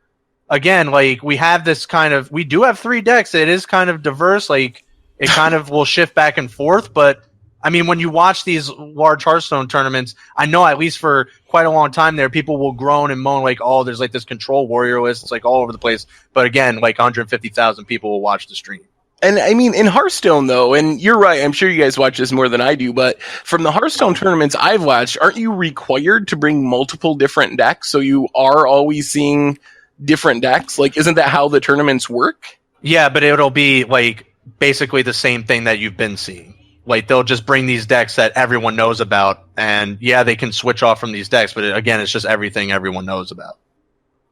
again, like we do have 3 decks. It is kind of diverse. Like it kind of will shift back and forth, but I mean, when you watch these large Hearthstone tournaments, I know at least for quite a long time there, people will groan and moan like, oh, there's like this control warrior list. It's like all over the place. But again, like 150,000 people will watch the stream. And I mean, in Hearthstone, though, and you're right, I'm sure you guys watch this more than I do, but from the Hearthstone tournaments I've watched, aren't you required to bring multiple different decks? So you are always seeing different decks? Like, isn't that how the tournaments work? Yeah, but it'll be like basically the same thing that you've been seeing. Like, they'll just bring these decks that everyone knows about, and yeah, they can switch off from these decks, but again, it's just everything everyone knows about.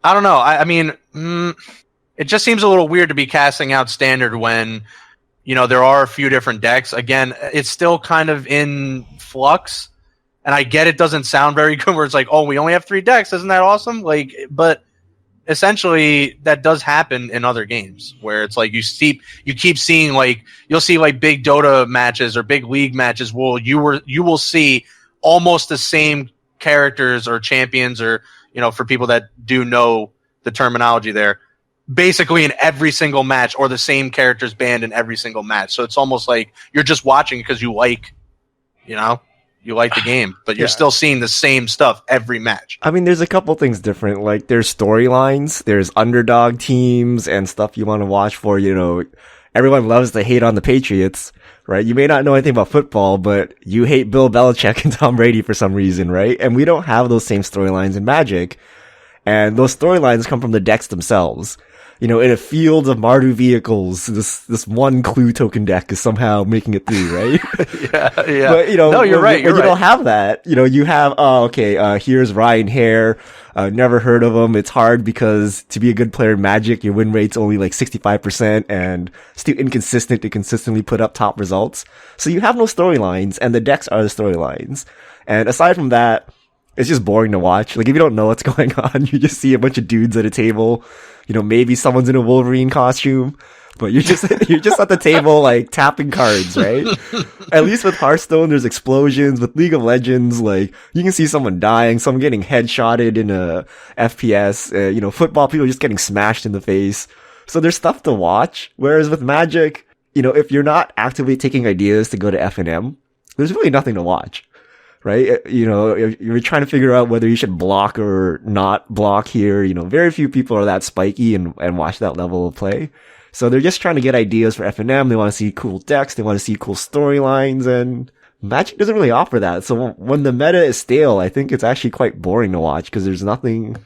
I don't know. I mean, it just seems a little weird to be casting out Standard when, there are a few different decks. Again, it's still kind of in flux, and I get it doesn't sound very good where it's like, oh, we only have 3 decks. Isn't that awesome? Like, but essentially that does happen in other games where it's like you keep seeing, like, you'll see like big Dota matches or big league matches. You will see almost the same characters or champions, or for people that do know the terminology there, basically in every single match, or the same characters banned in every single match. So it's almost like you're just watching because you like the game, but you're still seeing the same stuff every match. I mean, there's a couple things different. Like, there's storylines, there's underdog teams and stuff you want to watch for. Everyone loves to hate on the Patriots, right? You may not know anything about football, but you hate Bill Belichick and Tom Brady for some reason, right? And we don't have those same storylines in Magic. And those storylines come from the decks themselves. In a field of Mardu vehicles, this one clue token deck is somehow making it through, right? yeah. But, no, you're right. You don't have that. You have, here's Ryan Hare. Never heard of him. It's hard because to be a good player in Magic, your win rate's only like 65% and it's too inconsistent to consistently put up top results. So you have no storylines, and the decks are the storylines. And aside from that, it's just boring to watch. Like, if you don't know what's going on, you just see a bunch of dudes at a table. Maybe someone's in a Wolverine costume, but you're just at the table, like, tapping cards, right? At least with Hearthstone, there's explosions. With League of Legends, like, you can see someone dying, someone getting headshotted in a FPS. Football, people just getting smashed in the face. So there's stuff to watch. Whereas with Magic, if you're not actively taking ideas to go to FNM, there's really nothing to watch. Right? If you're trying to figure out whether you should block or not block here, very few people are that spiky and watch that level of play. So they're just trying to get ideas for FNM. They want to see cool decks. They want to see cool storylines, and Magic doesn't really offer that. So when the meta is stale, I think it's actually quite boring to watch because there's nothing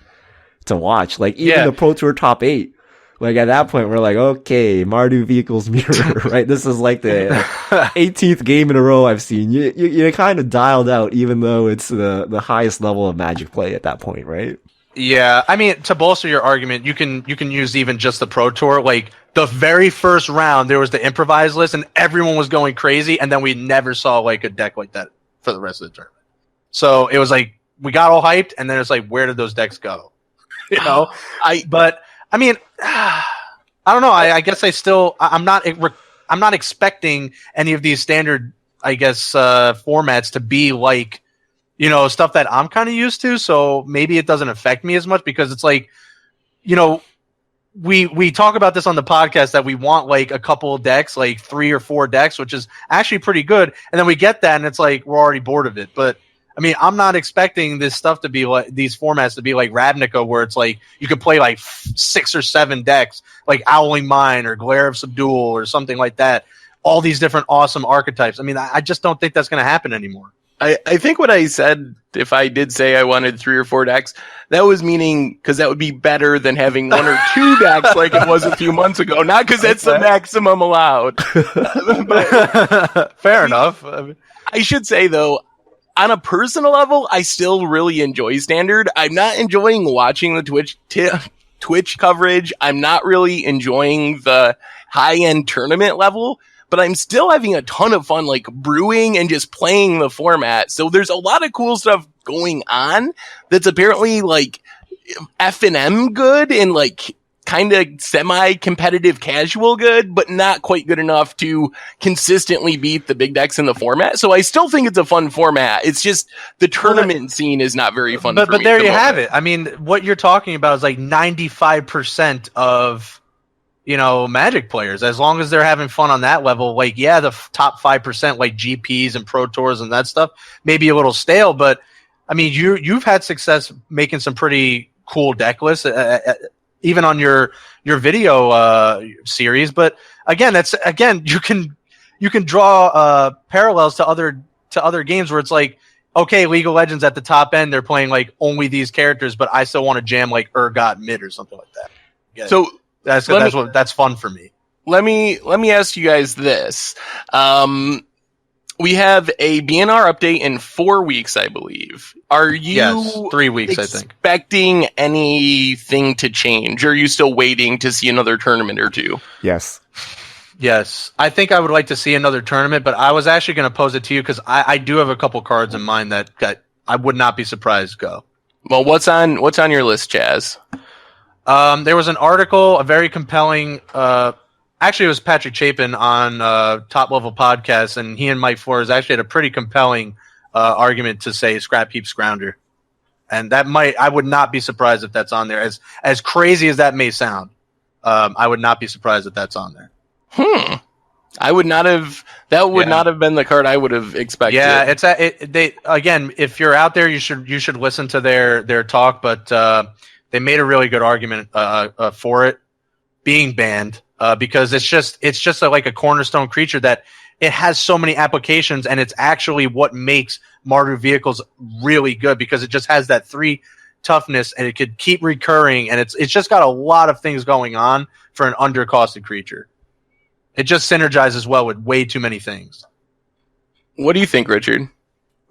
to watch. Like, even the Pro Tour top 8. Like, at that point, we're like, okay, Mardu Vehicles Mirror, right? This is like the 18th game in a row I've seen. You're kind of dialed out, even though it's the highest level of Magic play at that point, right? Yeah, I mean, to bolster your argument, you can use even just the Pro Tour. Like, the very first round, there was the improvised list, and everyone was going crazy, and then we never saw, like, a deck like that for the rest of the tournament. So it was like, we got all hyped, and then it's like, where did those decks go? I mean, I don't know. I guess I'm not expecting any of these standard, I guess, formats to be like, stuff that I'm kind of used to. So maybe it doesn't affect me as much because it's like, we talk about this on the podcast that we want like a couple of decks, like 3 or 4 decks, which is actually pretty good. And then we get that and it's like, we're already bored of it. But I mean, I'm not expecting this stuff to be like these formats to be like Ravnica, where it's like you could play like 6 or 7 decks, like Owling Mine or Glare of Subdual or something like that. All these different awesome archetypes. I mean, I just don't think that's going to happen anymore. I think what I said, if I did say I wanted 3 or 4 decks, that was meaning because that would be better than having 1 or 2 decks like it was a few months ago. Not because that's the maximum allowed. Fair enough. I should say, though, on a personal level, I still really enjoy Standard. I'm not enjoying watching the Twitch coverage. I'm not really enjoying the high-end tournament level, but I'm still having a ton of fun, like, brewing and just playing the format. So there's a lot of cool stuff going on that's apparently, like, F&M good and, like, kind of semi-competitive casual good, but not quite good enough to consistently beat the big decks in the format. So I still think it's a fun format. It's just the tournament scene is not very fun. But there you have it. I mean, what you're talking about is like 95% of Magic players. As long as they're having fun on that level, like the top 5%, like GPs and Pro Tours and that stuff, maybe a little stale. But I mean, you've had success making some pretty cool deck lists. Even on your video series, but again, you can draw parallels to other games where it's like, okay, League of Legends at the top end, they're playing like only these characters, but I still want to jam like Urgot mid or something like that. So that's fun for me. Let me ask you guys this. We have a BNR update in 4 weeks, I believe. Are you 3 weeks, I think, expecting anything to change? Or are you still waiting to see another tournament or two? Yes. I think I would like to see another tournament, but I was actually going to pose it to you because I do have a couple cards in mind that I would not be surprised go. Well, what's on your list, Chaz? There was an article, a very compelling. Actually, it was Patrick Chapin on Top Level Podcast, and he and Mike Flores actually had a pretty compelling argument to say Scrap Heap Scrounger. And I would not be surprised if that's on there. As crazy as that may sound, I would not be surprised if that's on there. I would not have. That would not have been the card I would have expected. Yeah, again, if you're out there, you should listen to their talk. But they made a really good argument for it being banned. Because it's just like a cornerstone creature that it has so many applications, and it's actually what makes Mardu vehicles really good because it just has that 3 toughness and it could keep recurring, and it's just got a lot of things going on for an undercosted creature. It just synergizes well with way too many things. What do you think, Richard?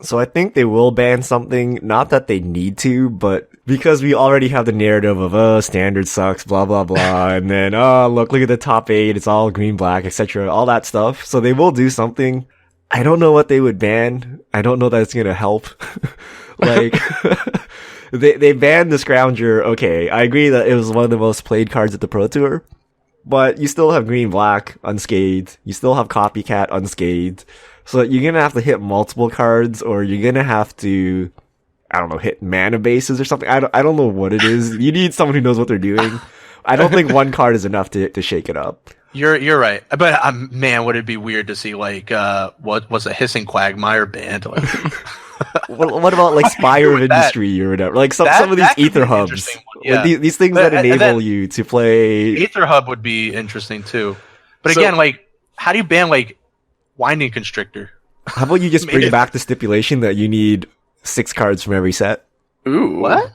So I think they will ban something, not that they need to, but because we already have the narrative of, standard sucks, blah, blah, blah, and then, look at the top 8, it's all green, black, etc., all that stuff. So they will do something. I don't know what they would ban. I don't know that it's gonna help. Like, they banned the Scrounger. Okay, I agree that it was one of the most played cards at the Pro Tour, but you still have green, black, unscathed. You still have Copycat unscathed. So you're going to have to hit multiple cards, or you're going to have to, I don't know, hit mana bases or something. I don't know what it is. You need someone who knows what they're doing. I don't think one card is enough to shake it up. You're right. But man, would it be weird to see like what was a Hissing Quagmire banned? Like, what about like Spire of Industry or whatever? Like some of these Ether hubs. Yeah. Like these things that enable you to play. Ether hub would be interesting too. But again, like, how do you ban like Winding Constrictor? How about you just bring back the stipulation that you need 6 cards from every set? Ooh, what?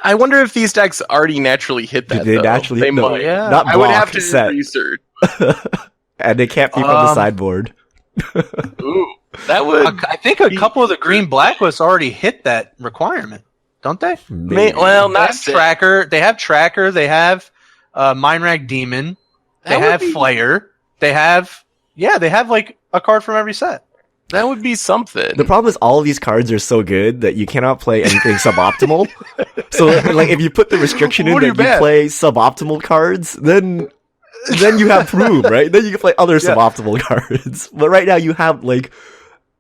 I wonder if these decks already naturally hit that. They naturally hit might. Yeah. Not block, I would have to set. research. And they can't be from the sideboard. Ooh, that would. I think a couple of the green blacklists already hit that requirement, don't they? Well, not Tracker. They have Tracker. They have Mind Rack Demon. They have Flayer. They have like a card from every set. That would be something. The problem is all of these cards are so good that you cannot play anything suboptimal. So, like, if you put the restriction in that you play suboptimal cards, then you have room, right? Then you can play other suboptimal cards. But right now you have, like,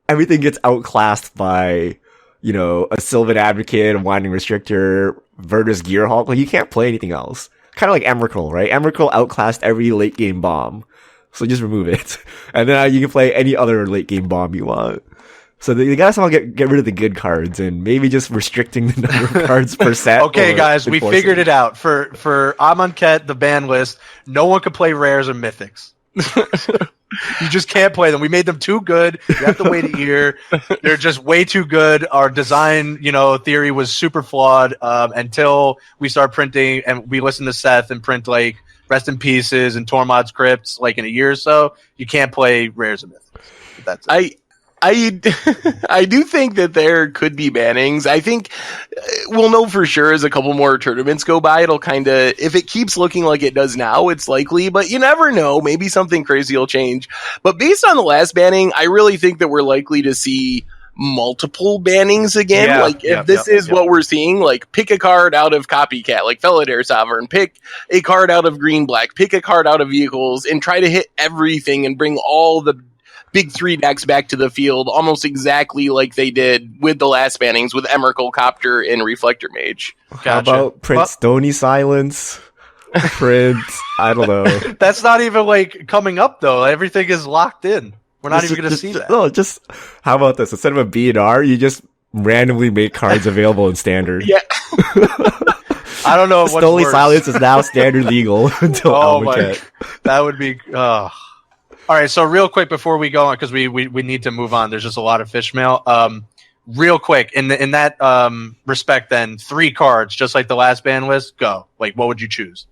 everything gets outclassed by, a Sylvan Advocate, a Winding Restrictor, Verdus Gearhulk. Like, you can't play anything else. Kind of like Emrakul, right? Emrakul outclassed every late game bomb. So just remove it. And then you can play any other late game bomb you want. So they gotta somehow get rid of the good cards and maybe just restricting the number of cards per set. Okay, guys, we figured it out. For Amonkhet, the ban list, no one can play rares or mythics. You just can't play them. We made them too good. You have to wait a year. They're just way too good. Our design, theory was super flawed until we start printing and we listen to Seth and print like Rest in Pieces and Tormod's Crypts like in a year or so. You can't play rares and mythics. That's it. I do think that there could be bannings. I think we'll know for sure as a couple more tournaments go by. It'll kind of, if it keeps looking like it does now, it's likely, but you never know. Maybe something crazy will change. But based on the last banning, I really think that we're likely to see multiple bannings again. Yeah, like if this is what we're seeing, like pick a card out of Copycat, like Felidar Sovereign, pick a card out of Green Black, pick a card out of Vehicles, and try to hit everything and bring all the big 3 decks back to the field almost exactly like they did with the last bannings with Emrakul, Copter, and Reflector Mage. Gotcha. How about Prince Stony Silence? Prince, I don't know. That's not even like coming up though. Everything is locked in. We're not even going to see that. No, just how about this? Instead of a B&R, you just randomly make cards available in standard. Yeah. I don't know. Stony Silence is now standard legal until Amonkhet. That would be. All right. So real quick before we go on, because we need to move on. There's just a lot of fish mail. Real quick in that respect, then 3 cards, just like the last ban list. Go. Like, what would you choose?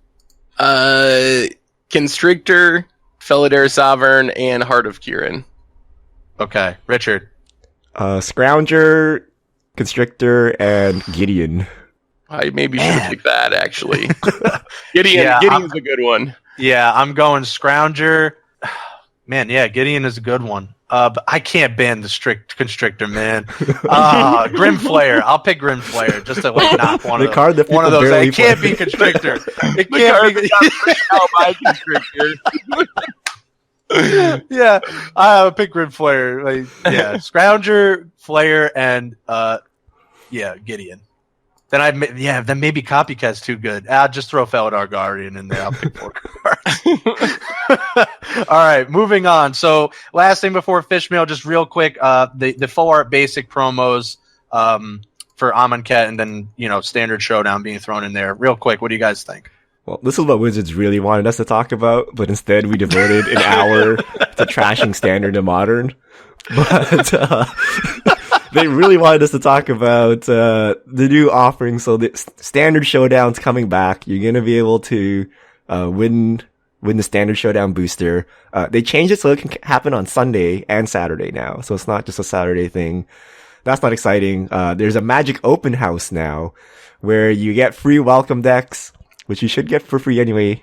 Constrictor, Felidar Sovereign, and Heart of Kirin. Okay, Richard. Scrounger, Constrictor, and Gideon. I maybe should have picked that, actually. Gideon's a good one. Yeah, I'm going Scrounger. Man, yeah, Gideon is a good one. But I can't ban the strict Constrictor, man. Grim Flayer. I'll pick Grim Flayer just to like knock one of those. It can't be Constrictor. It can't be Constrictor. Yeah, I'll pick Grim Flayer. Like, yeah, Scrounger, Flayer, and Gideon. Then then maybe Copycat's too good. I'll just throw Felidar Guardian in there. I'll pick 4 cards. All right, moving on. So last thing before Fishmail, just real quick, the full art basic promos for Amonkhet and then standard showdown being thrown in there. Real quick, what do you guys think? Well, this is what Wizards really wanted us to talk about, but instead we devoted an hour to trashing standard and modern. But they really wanted us to talk about the new offering. So the standard showdown's coming back. You're gonna be able to win the standard showdown booster. They changed it so it can happen on Sunday and Saturday now. So it's not just a Saturday thing. That's not exciting. There's a Magic Open House now where you get free welcome decks, which you should get for free anyway.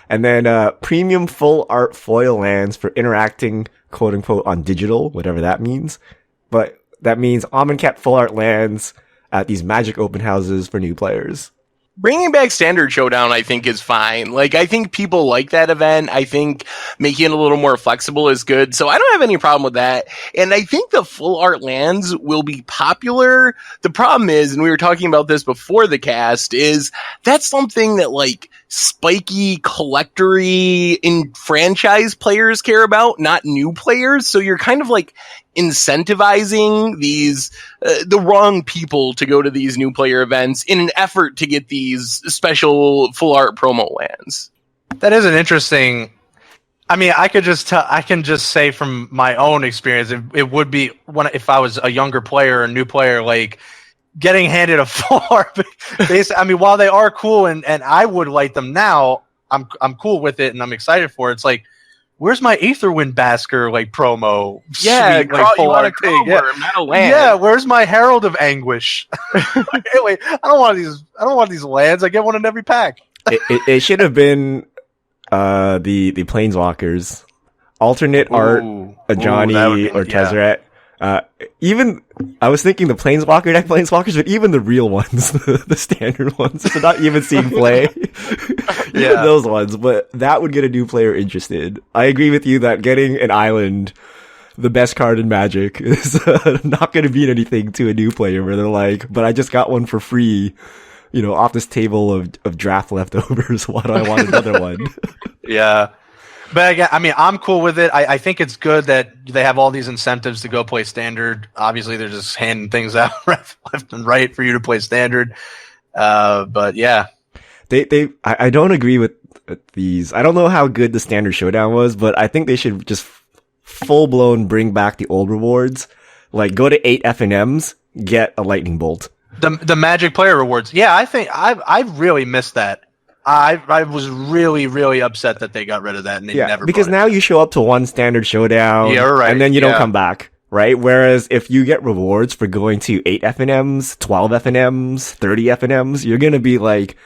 And then premium full art foil lands for interacting, quote unquote, on digital, whatever that means. But that means Amonkhet full art lands at these Magic Open Houses for new players. Bringing back Standard Showdown, I think, is fine. Like, I think people like that event. I think making it a little more flexible is good. So I don't have any problem with that. And I think the full art lands will be popular. The problem is, and we were talking about this before the cast, is that's something that, like, spiky, collectory, in franchise players care about, not new players. So you're kind of, like, incentivizing these the wrong people to go to these new player events in an effort to get these special full art promo lands. That is an interesting. I mean, I can just say from my own experience, it would be if I was a younger player or a new player, like getting handed a full art base. I mean, while they are cool and I would like them now, I'm cool with it and I'm excited for it. It's like, where's my Aetherwind Basker like promo? Yeah, sweet, like, full art thing. Yeah, where's my Herald of Anguish? Anyway, I don't want these lands. I get one in every pack. It should have been the Planeswalkers, alternate art, a Johnny or Tezzeret. Even I was thinking the Planeswalker deck Planeswalkers, but even the real ones, the standard ones, so not even seeing play. Even those ones, but that would get a new player interested. I agree with you that getting an island, the best card in Magic, is not going to mean anything to a new player where they're like, but I just got one for free, off this table of draft leftovers. Why do I want another one? Yeah. But again, I mean, I'm cool with it. I think it's good that they have all these incentives to go play standard. Obviously, they're just handing things out left and right for you to play standard. But yeah. I don't agree with these. I don't know how good the standard showdown was, but I think they should just full blown bring back the old rewards. Like go to 8 FNMs, get a lightning bolt. The Magic player rewards. Yeah, I think I really missed that. I was really, really upset that they got rid of that and they never because now you show up to one standard showdown and then you don't come back, right? Whereas if you get rewards for going to 8 FNMs, 12 FNMs, 30 FNMs, you're going to be like,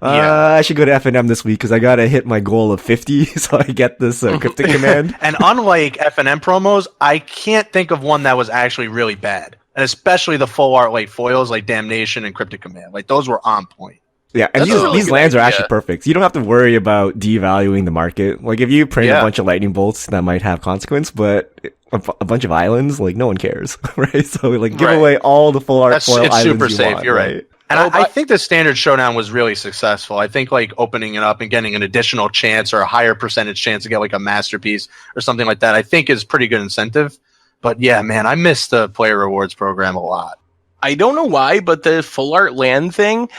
I should go to F&M this week because I gotta hit my goal of 50, so I get this cryptic command. And unlike F&M promos, I can't think of one that was actually really bad. And especially the full art like foils like Damnation and Cryptic Command. Like those were on point. Yeah, and these lands are actually perfect. You don't have to worry about devaluing the market. Like if you print a bunch of lightning bolts, that might have consequence, but a bunch of islands, like no one cares, right? So like give away all the full art foil islands. It's super safe. You're right. And I think the standard showdown was really successful. I think like opening it up and getting an additional chance or a higher percentage chance to get like a masterpiece or something like that, I think is pretty good incentive. But yeah, man, I miss the player rewards program a lot. I don't know why, but the full art land thing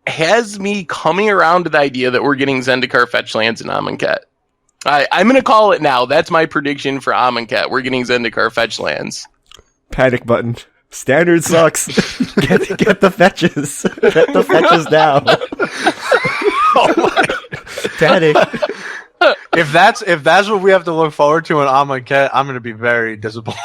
has me coming around to the idea that we're getting Zendikar fetch lands in Amonkhet. I'm going to call it now. That's my prediction for Amonkhet. We're getting Zendikar fetch lands. Panic button. Standard sucks. Get the fetches. Get the fetches now. Oh my. Panic. If that's what we have to look forward to in Amonkhet, I'm going to be very disappointed.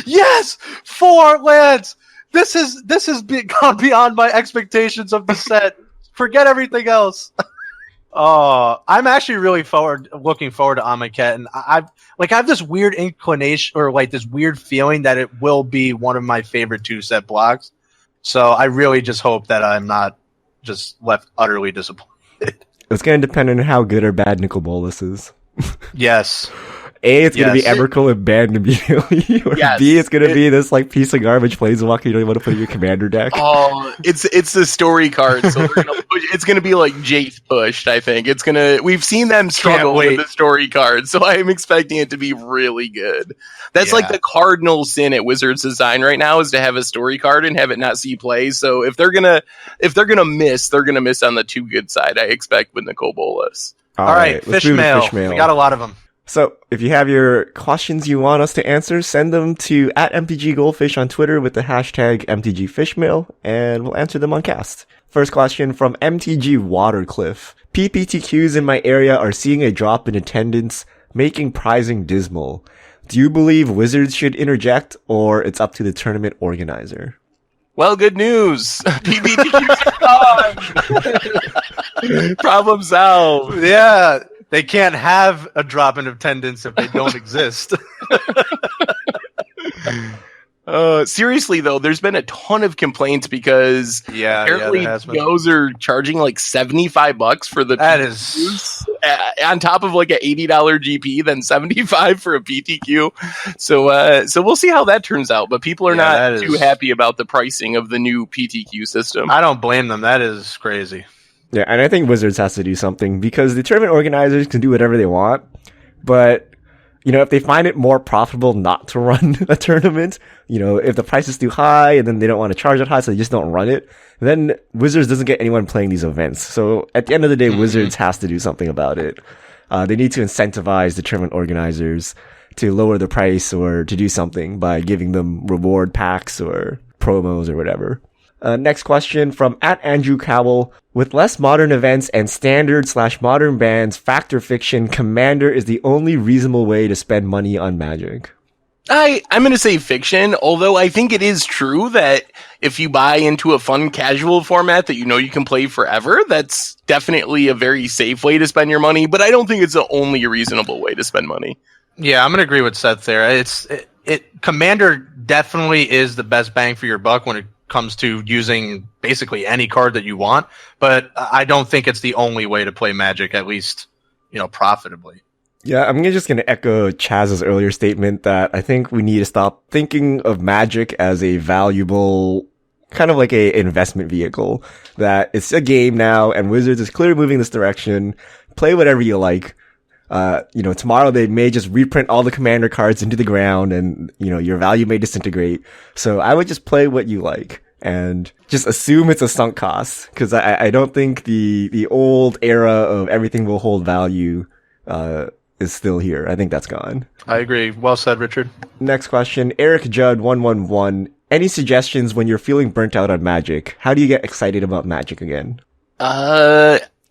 Yes, 4 lands. This has gone beyond my expectations of the set. Forget everything else. Oh, I'm actually really looking forward to Amonkhet, and I have this weird inclination or like this weird feeling that it will be one of my favorite 2-set blocks. So I really just hope that I'm not just left utterly disappointed. It's going to depend on how good or bad Nicol Bolas is. Yes. A, it's going to be Emrakul and banned immediately. Or B, it's going to be this like piece of garbage planeswalker you don't even want to put in your commander deck. Oh, it's the story card, so it's going to be like Jace pushed, I think. We've seen them struggle with the story card, so I'm expecting it to be really good. That's like the cardinal sin at Wizards Design right now is to have a story card and have it not see play. So if they're gonna miss, they're gonna miss on the too good side, I expect, with Nicol Bolas. All right, fish mail. We got a lot of them. So, if you have your questions you want us to answer, send them to @MTGGoldfish on Twitter with the hashtag MTGFishmail, and we'll answer them on cast. First question from MTG Watercliff. PPTQs in my area are seeing a drop in attendance, making prizing dismal. Do you believe Wizards should interject, or it's up to the tournament organizer? Well, good news. PPTQs are gone. Problem solved. Yeah. They can't have a drop in attendance if they don't exist. Seriously, though, there's been a ton of complaints because apparently those are charging like $75 for the PTQs, on top of like an $80 GP, then $75 for a PTQ. So we'll see how that turns out. But people are not too happy about the pricing of the new PTQ system. I don't blame them. That is crazy. Yeah, and I think Wizards has to do something because the tournament organizers can do whatever they want, but, you know, if they find it more profitable not to run a tournament, you know, if the price is too high and then they don't want to charge it high so they just don't run it, then Wizards doesn't get anyone playing these events. So at the end of the day, Wizards has to do something about it. They need to incentivize the tournament organizers to lower the price or to do something by giving them reward packs or promos or whatever. Next question from @Andrew Cowell. With less modern events and standard/modern bans, fact or fiction, Commander is the only reasonable way to spend money on Magic. I'm going to say fiction, although I think it is true that if you buy into a fun casual format that you know you can play forever, that's definitely a very safe way to spend your money, but I don't think it's the only reasonable way to spend money. Yeah, I'm going to agree with Seth there. Commander definitely is the best bang for your buck when it comes to using basically any card that you want, but I don't think it's the only way to play Magic, at least, you know, profitably. Yeah, I'm just going to echo Chaz's earlier statement that I think we need to stop thinking of Magic as a valuable, kind of like a investment vehicle, that it's a game now and Wizards is clearly moving this direction. Play whatever you like. You know, tomorrow they may just reprint all the Commander cards into the ground and, you know, your value may disintegrate. So I would just play what you like and just assume it's a sunk cost. Cause I don't think the old era of everything will hold value, is still here. I think that's gone. I agree. Well said, Richard. Next question. Eric Judd 111. Any suggestions when you're feeling burnt out on Magic? How do you get excited about Magic again?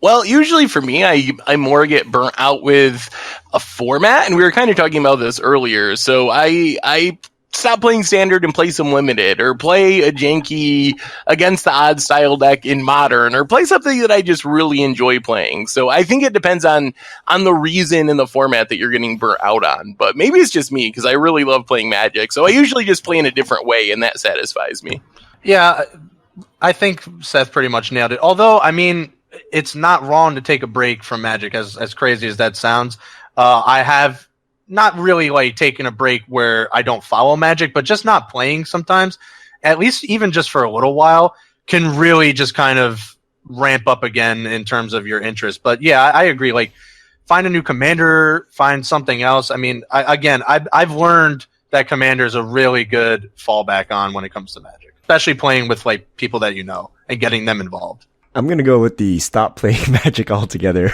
Well, usually for me, I more get burnt out with a format, and we were kind of talking about this earlier. So I stop playing standard and play some limited, or play a janky against the odds style deck in modern, or play something that I just really enjoy playing. So I think it depends on the reason and the format that you're getting burnt out on. But maybe it's just me because I really love playing Magic. So I usually just play in a different way, and that satisfies me. Yeah, I think Seth pretty much nailed it. Although, I mean, it's not wrong to take a break from Magic, as crazy as that sounds. I have not really like taken a break where I don't follow Magic, but just not playing sometimes, at least even just for a little while, can really just kind of ramp up again in terms of your interest. But yeah, I agree. Like, find a new commander, find something else. I mean, I've learned that commander is a really good fallback on when it comes to Magic, especially playing with like people that you know and getting them involved. I'm going to go with the stop playing Magic altogether.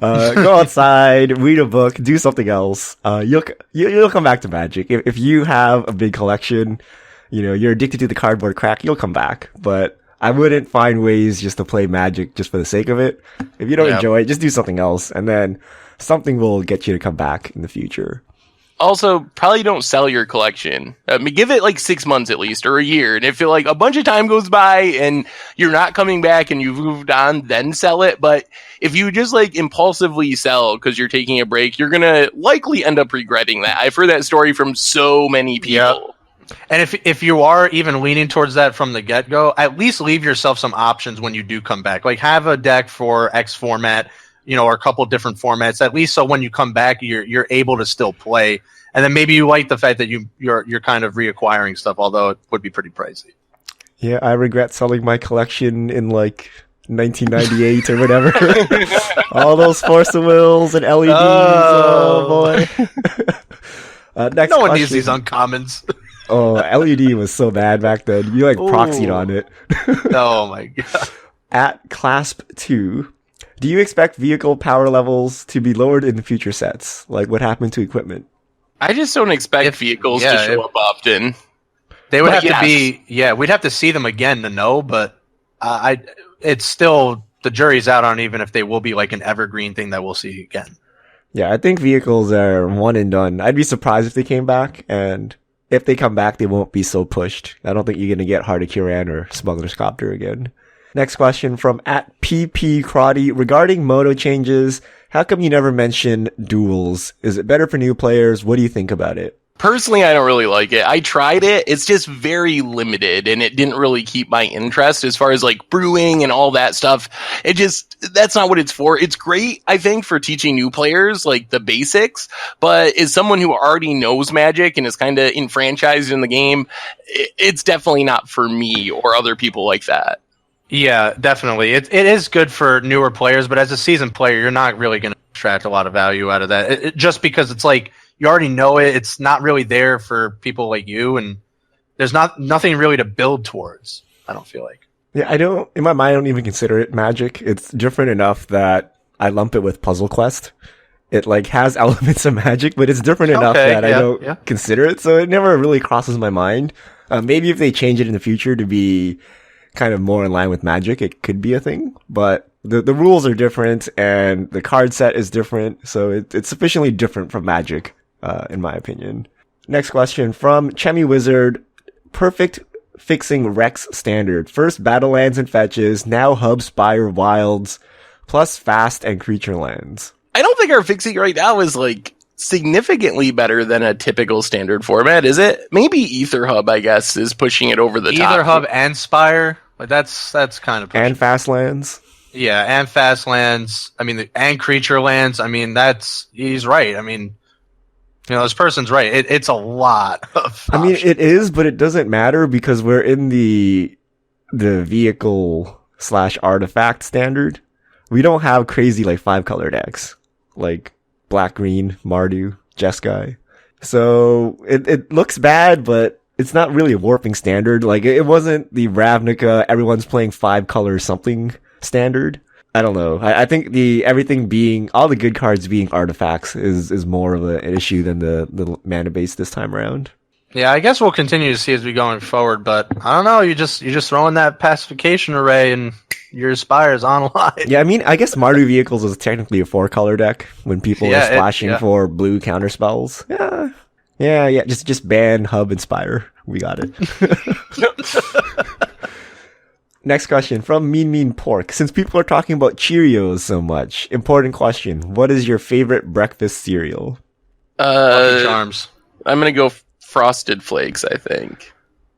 Go outside, read a book, do something else. You'll come back to Magic. If you have a big collection, you know, you're addicted to the cardboard crack, you'll come back. But I wouldn't find ways just to play Magic just for the sake of it. If you don't enjoy it, just do something else. And then something will get you to come back in the future. Also, probably don't sell your collection. I mean, give it like 6 months at least, or a year. And if like a bunch of time goes by and you're not coming back and you've moved on, then sell it. But if you just like impulsively sell because you're taking a break, you're going to likely end up regretting that. I've heard that story from so many people. Yep. And if you are even leaning towards that from the get-go, at least leave yourself some options when you do come back. Like, have a deck for X format, you know, or a couple different formats, at least so when you come back, you're able to still play. And then maybe you like the fact that you're kind of reacquiring stuff, although it would be pretty pricey. Yeah, I regret selling my collection in like 1998 or whatever. All those Force of Wills and LEDs. Oh boy. Next no one question. needs these uncommons. Oh, LED was so bad back then. You like proxied on it. Oh my god. At Clasp2, do you expect vehicle power levels to be lowered in the future sets? Like what happened to equipment? I just don't expect vehicles to show up often. They would have to be, we'd have to see them again to know, but it's still, the jury's out on even if they will be like an evergreen thing that we'll see again. Yeah, I think vehicles are one and done. I'd be surprised if they came back, and if they come back, they won't be so pushed. I don't think you're going to get Heart of Kiran or Smuggler's Copter again. Next question from at PP Crotty. Regarding moto changes, how come you never mention duels? Is it better for new players? What do you think about it? Personally, I don't really like it. I tried it. It's just very limited, and it didn't really keep my interest as far as like brewing and all that stuff. That's not what it's for. It's great, I think, for teaching new players like the basics, but as someone who already knows Magic and is kind of enfranchised in the game, it's definitely not for me or other people like that. Yeah, definitely. It is good for newer players, but as a seasoned player, you're not really going to extract a lot of value out of that. Just because it's like you already know it, it's not really there for people like you, and there's nothing really to build towards. I don't feel like. Yeah, in my mind, I don't even consider it Magic. It's different enough that I lump it with Puzzle Quest. It like has elements of Magic, but it's different enough that I don't consider it. So it never really crosses my mind. Maybe if they change it in the future to be kind of more in line with Magic, it could be a thing, but the rules are different and the card set is different, so it's sufficiently different from Magic, in my opinion. Next question from Chemi Wizard. Perfect fixing Rex standard. First battle lands and fetches, now hub Spire Wilds, plus fast and creature lands. I don't think our fixing right now is like significantly better than a typical standard format, is it? Maybe Ether Hub, I guess, is pushing it over the top. Ether Hub and Spire, like that's kind of pushing. And fast lands. Yeah, and fast lands. I mean, and creature lands. I mean, he's right. I mean, you know, this person's right. It's a lot of I mean, it is, but it doesn't matter because we're in the vehicle / artifact standard. We don't have crazy like 5-color decks like Black, Green, Mardu, Jeskai. So it looks bad, but it's not really a warping standard. Like it wasn't the Ravnica, everyone's playing 5-color something standard. I don't know. I think all the good cards being artifacts is more of an issue than the mana base this time around. Yeah, I guess we'll continue to see as we going forward, but I don't know. You just throw in that pacification array and your Spire's online. Yeah, I mean, I guess Mardu Vehicles is technically a 4-color deck when people are splashing for blue counter spells. Yeah, Yeah. Just ban Hub and Spire. We got it. Next question from Mean Pork. Since people are talking about Cheerios so much, important question. What is your favorite breakfast cereal? Lucky Charms. I'm going to go Frosted Flakes, I think.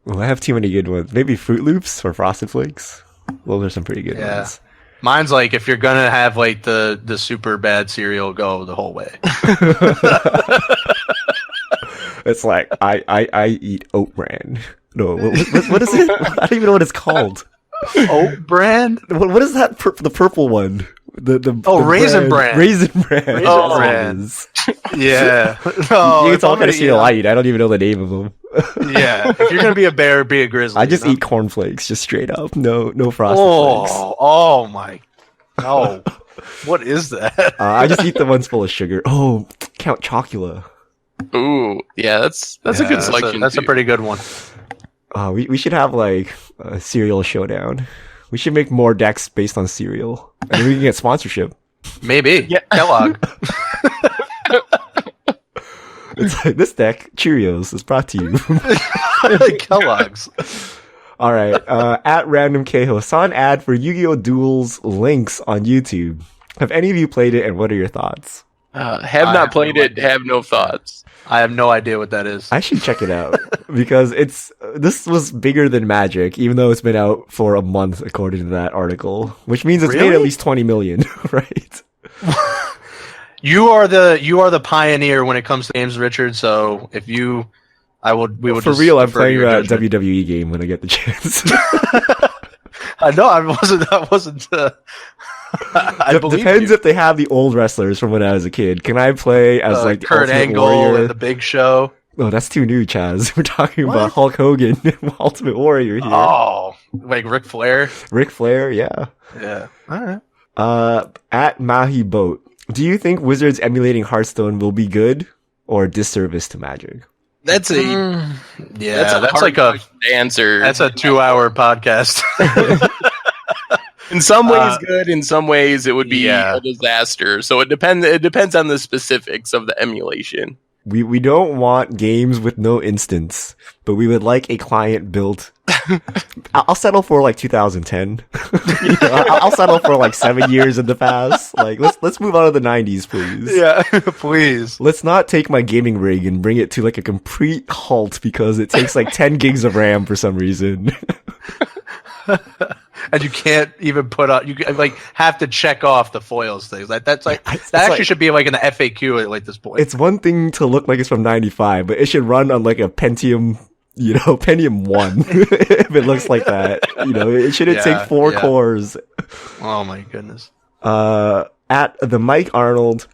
Well, I have too many good ones. Maybe Fruit Loops or Frosted Flakes. Well, there's some pretty good ones. Mine's like, if you're going to have like the super bad cereal, go the whole way. It's like, I eat Oat Bran. No, what is it? I don't even know what it's called. Oat Bran? What is that? The purple one. The Raisin Bran. Raisin Bran. Bran. Yeah. It's all kind of cereal I eat. I don't even know the name of them. Yeah. If you're gonna be a bear, be a grizzly. I just eat cornflakes, just straight up. No frosted flakes. Oh my. No. What is that? I just eat the ones full of sugar. Oh, Count Chocula. Ooh, yeah, that's a good selection. That's a pretty good one. We should have like a cereal showdown. We should make more decks based on cereal, and we can get sponsorship. Maybe. Yeah. Kellogg. It's like, this deck, Cheerios, is brought to you. Kellogg's. All right. At Random Keho, saw an ad for Yu-Gi-Oh! Duels links on YouTube. Have any of you played it, and what are your thoughts? Have not played it. Have no thoughts. I have no idea what that is. I should check it out because this was bigger than Magic, even though it's been out for a month, according to that article, which means it's made at least 20 million, right? You are the pioneer when it comes to games, Richard. So if you, we would for real. I'm playing a WWE game when I get the chance. I know. I wasn't. I believe depends you. if they have the old wrestlers from when I was a kid. Can I play as like the Kurt Ultimate Angle Warrior? and the Big Show? Oh, that's too new, Chaz. We're talking about Hulk Hogan and Ultimate Warrior here. Oh, like Ric Flair? Ric Flair, yeah. Yeah. All right. At Mahi Boat, do you think Wizards emulating Hearthstone will be good or disservice to Magic? That's that's like a answer. That's a 2-hour podcast. In some ways good, in some ways it would be a disaster. So it depends on the specifics of the emulation. We don't want games with no instance, but we would like a client built. I'll settle for like 2010. I'll settle for like 7 years in the past. Like let's move on to the 90s, please. Yeah, please. Let's not take my gaming rig and bring it to like a complete halt because it takes like 10 gigs of RAM for some reason. And you can't even put up. You like have to check off the foils things. Like that should be like in the FAQ at like this point. It's one thing to look like it's from 95, but it should run on like a Pentium, Pentium 1. If it looks like that, it shouldn't take 4 cores. Oh my goodness. At the Mike Arnold,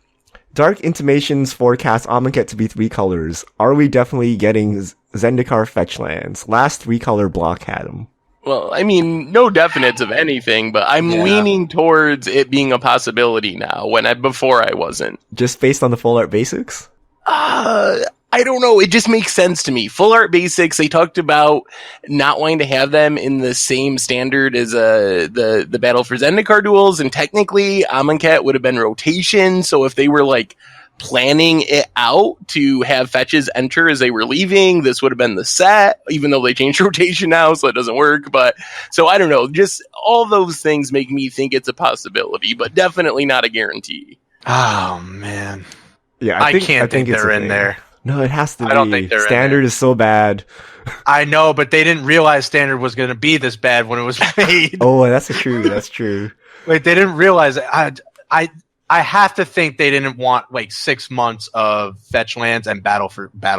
Dark Intimations forecast Amonkhet to be 3 colors. Are we definitely getting Zendikar fetch lands? Last 3-color block had them. Well, I mean, no definites of anything, but I'm leaning towards it being a possibility now. Before I wasn't. Just based on the full art basics? I don't know. It just makes sense to me. Full art basics. They talked about not wanting to have them in the same standard as the Battle for Zendikar duels, and technically, Amonkhet would have been rotation. So if they were like planning it out to have fetches enter as they were leaving, this would have been the set, even though they changed rotation now, so it doesn't work. But so I don't know, just all those things make me think it's a possibility, but definitely not a guarantee. Oh man. Yeah, I can't think they're in there. No, it has to be. I don't think they're Standard is so bad. I know, but they didn't realize Standard was going to be this bad when it was made. Oh, that's true. Wait, they didn't realize it. I have to think they didn't want like 6 months of fetch lands and battle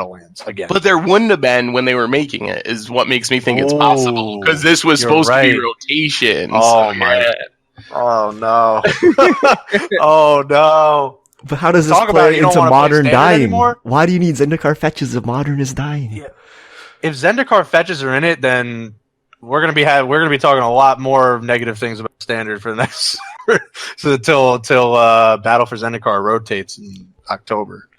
lands again. But there wouldn't have been when they were making it, is what makes me think it's possible. Because this was supposed to be rotation. Oh my! Oh no! Oh no! But how does this play into modern dying? Anymore? Why do you need Zendikar fetches if modern is dying? Yeah. If Zendikar fetches are in it, then we're gonna be talking a lot more negative things about Standard for the next until Battle for Zendikar rotates in October.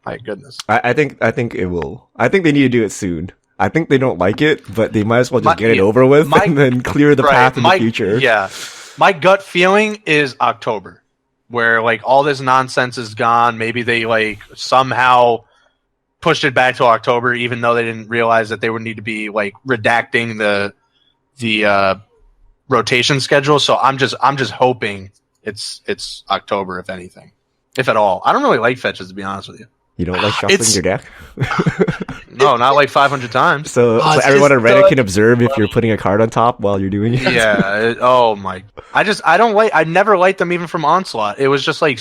My goodness. I think it will. I think they need to do it soon. I think they don't like it, but they might as well just get it over with and then clear the path in the future. Yeah. My gut feeling is October, where like all this nonsense is gone. Maybe they like somehow pushed it back to October, even though they didn't realize that they would need to be like redacting the rotation schedule. So I'm just hoping it's October, if anything, if at all. I don't really like fetches, to be honest with you. You don't like shuffling your deck? No, not like 500 times. So everyone on Reddit can observe if you're putting a card on top while you're doing it. Yeah. Oh my! I never liked them even from Onslaught. It was just like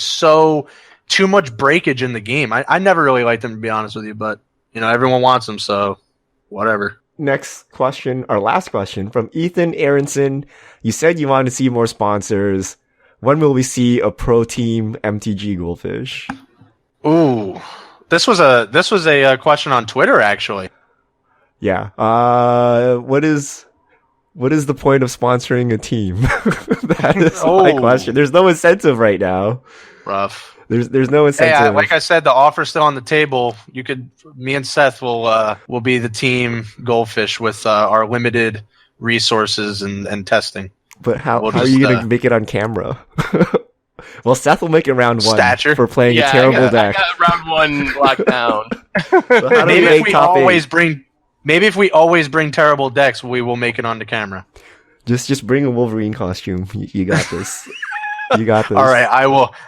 too much breakage in the game. I never really liked them, to be honest with you. But everyone wants them, so whatever. Next question, our last question from Ethan Aronson. You said you wanted to see more sponsors. When will we see a pro team MTG Goldfish? Ooh. This was a question on Twitter, actually. Yeah. What is the point of sponsoring a team? That is my question. There's no incentive right now. Rough. There's no incentive. Hey, like I said, the offer's still on the table. Me and Seth will be the team Goldfish with our limited resources and testing. But how are you going to make it on camera? Well, Seth will make it round 1 for playing a terrible deck. I got round 1 locked down. So maybe if we always bring terrible decks, we will make it onto camera. Just bring a Wolverine costume. You got this. You got this. All right,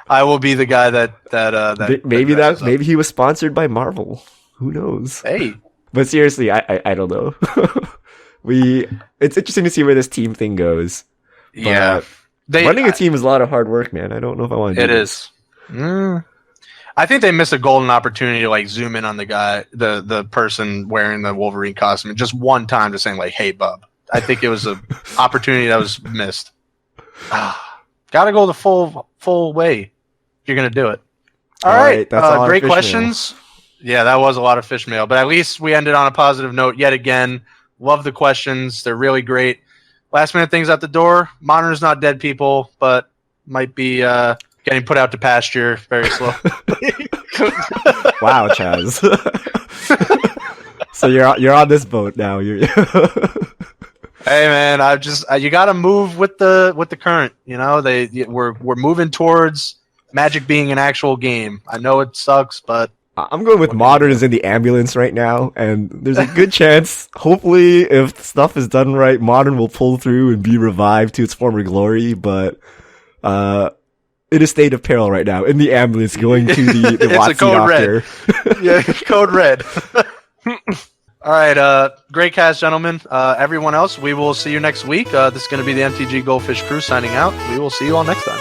I will be the guy that maybe he was sponsored by Marvel. Who knows? Hey, but seriously, I don't know. It's interesting to see where this team thing goes. Yeah. Running a team is a lot of hard work, man. I don't know if I want to do this. It is. I think they missed a golden opportunity to like zoom in on the guy, the person wearing the Wolverine costume just one time to saying like, "Hey, bub." I think it was an opportunity that was missed. Gotta go the full way if you're gonna do it. All right. That's great questions. Mail. Yeah, that was a lot of fish mail, but at least we ended on a positive note yet again. Love the questions. They're really great. Last minute things out the door. Modern is not dead, people, but might be getting put out to pasture very slow. Wow, Chaz. So you're on this boat now. Hey man, you got to move with the current. We're moving towards Magic being an actual game. I know it sucks, but I'm going with Modern is in the ambulance right now, and there's a good chance, hopefully, if stuff is done right, Modern will pull through and be revived to its former glory, but in a state of peril right now, in the ambulance, going to the Watsy doctor. Yeah, code red. All right, great cast, gentlemen. Everyone else, we will see you next week. This is going to be the MTG Goldfish crew signing out. We will see you all next time.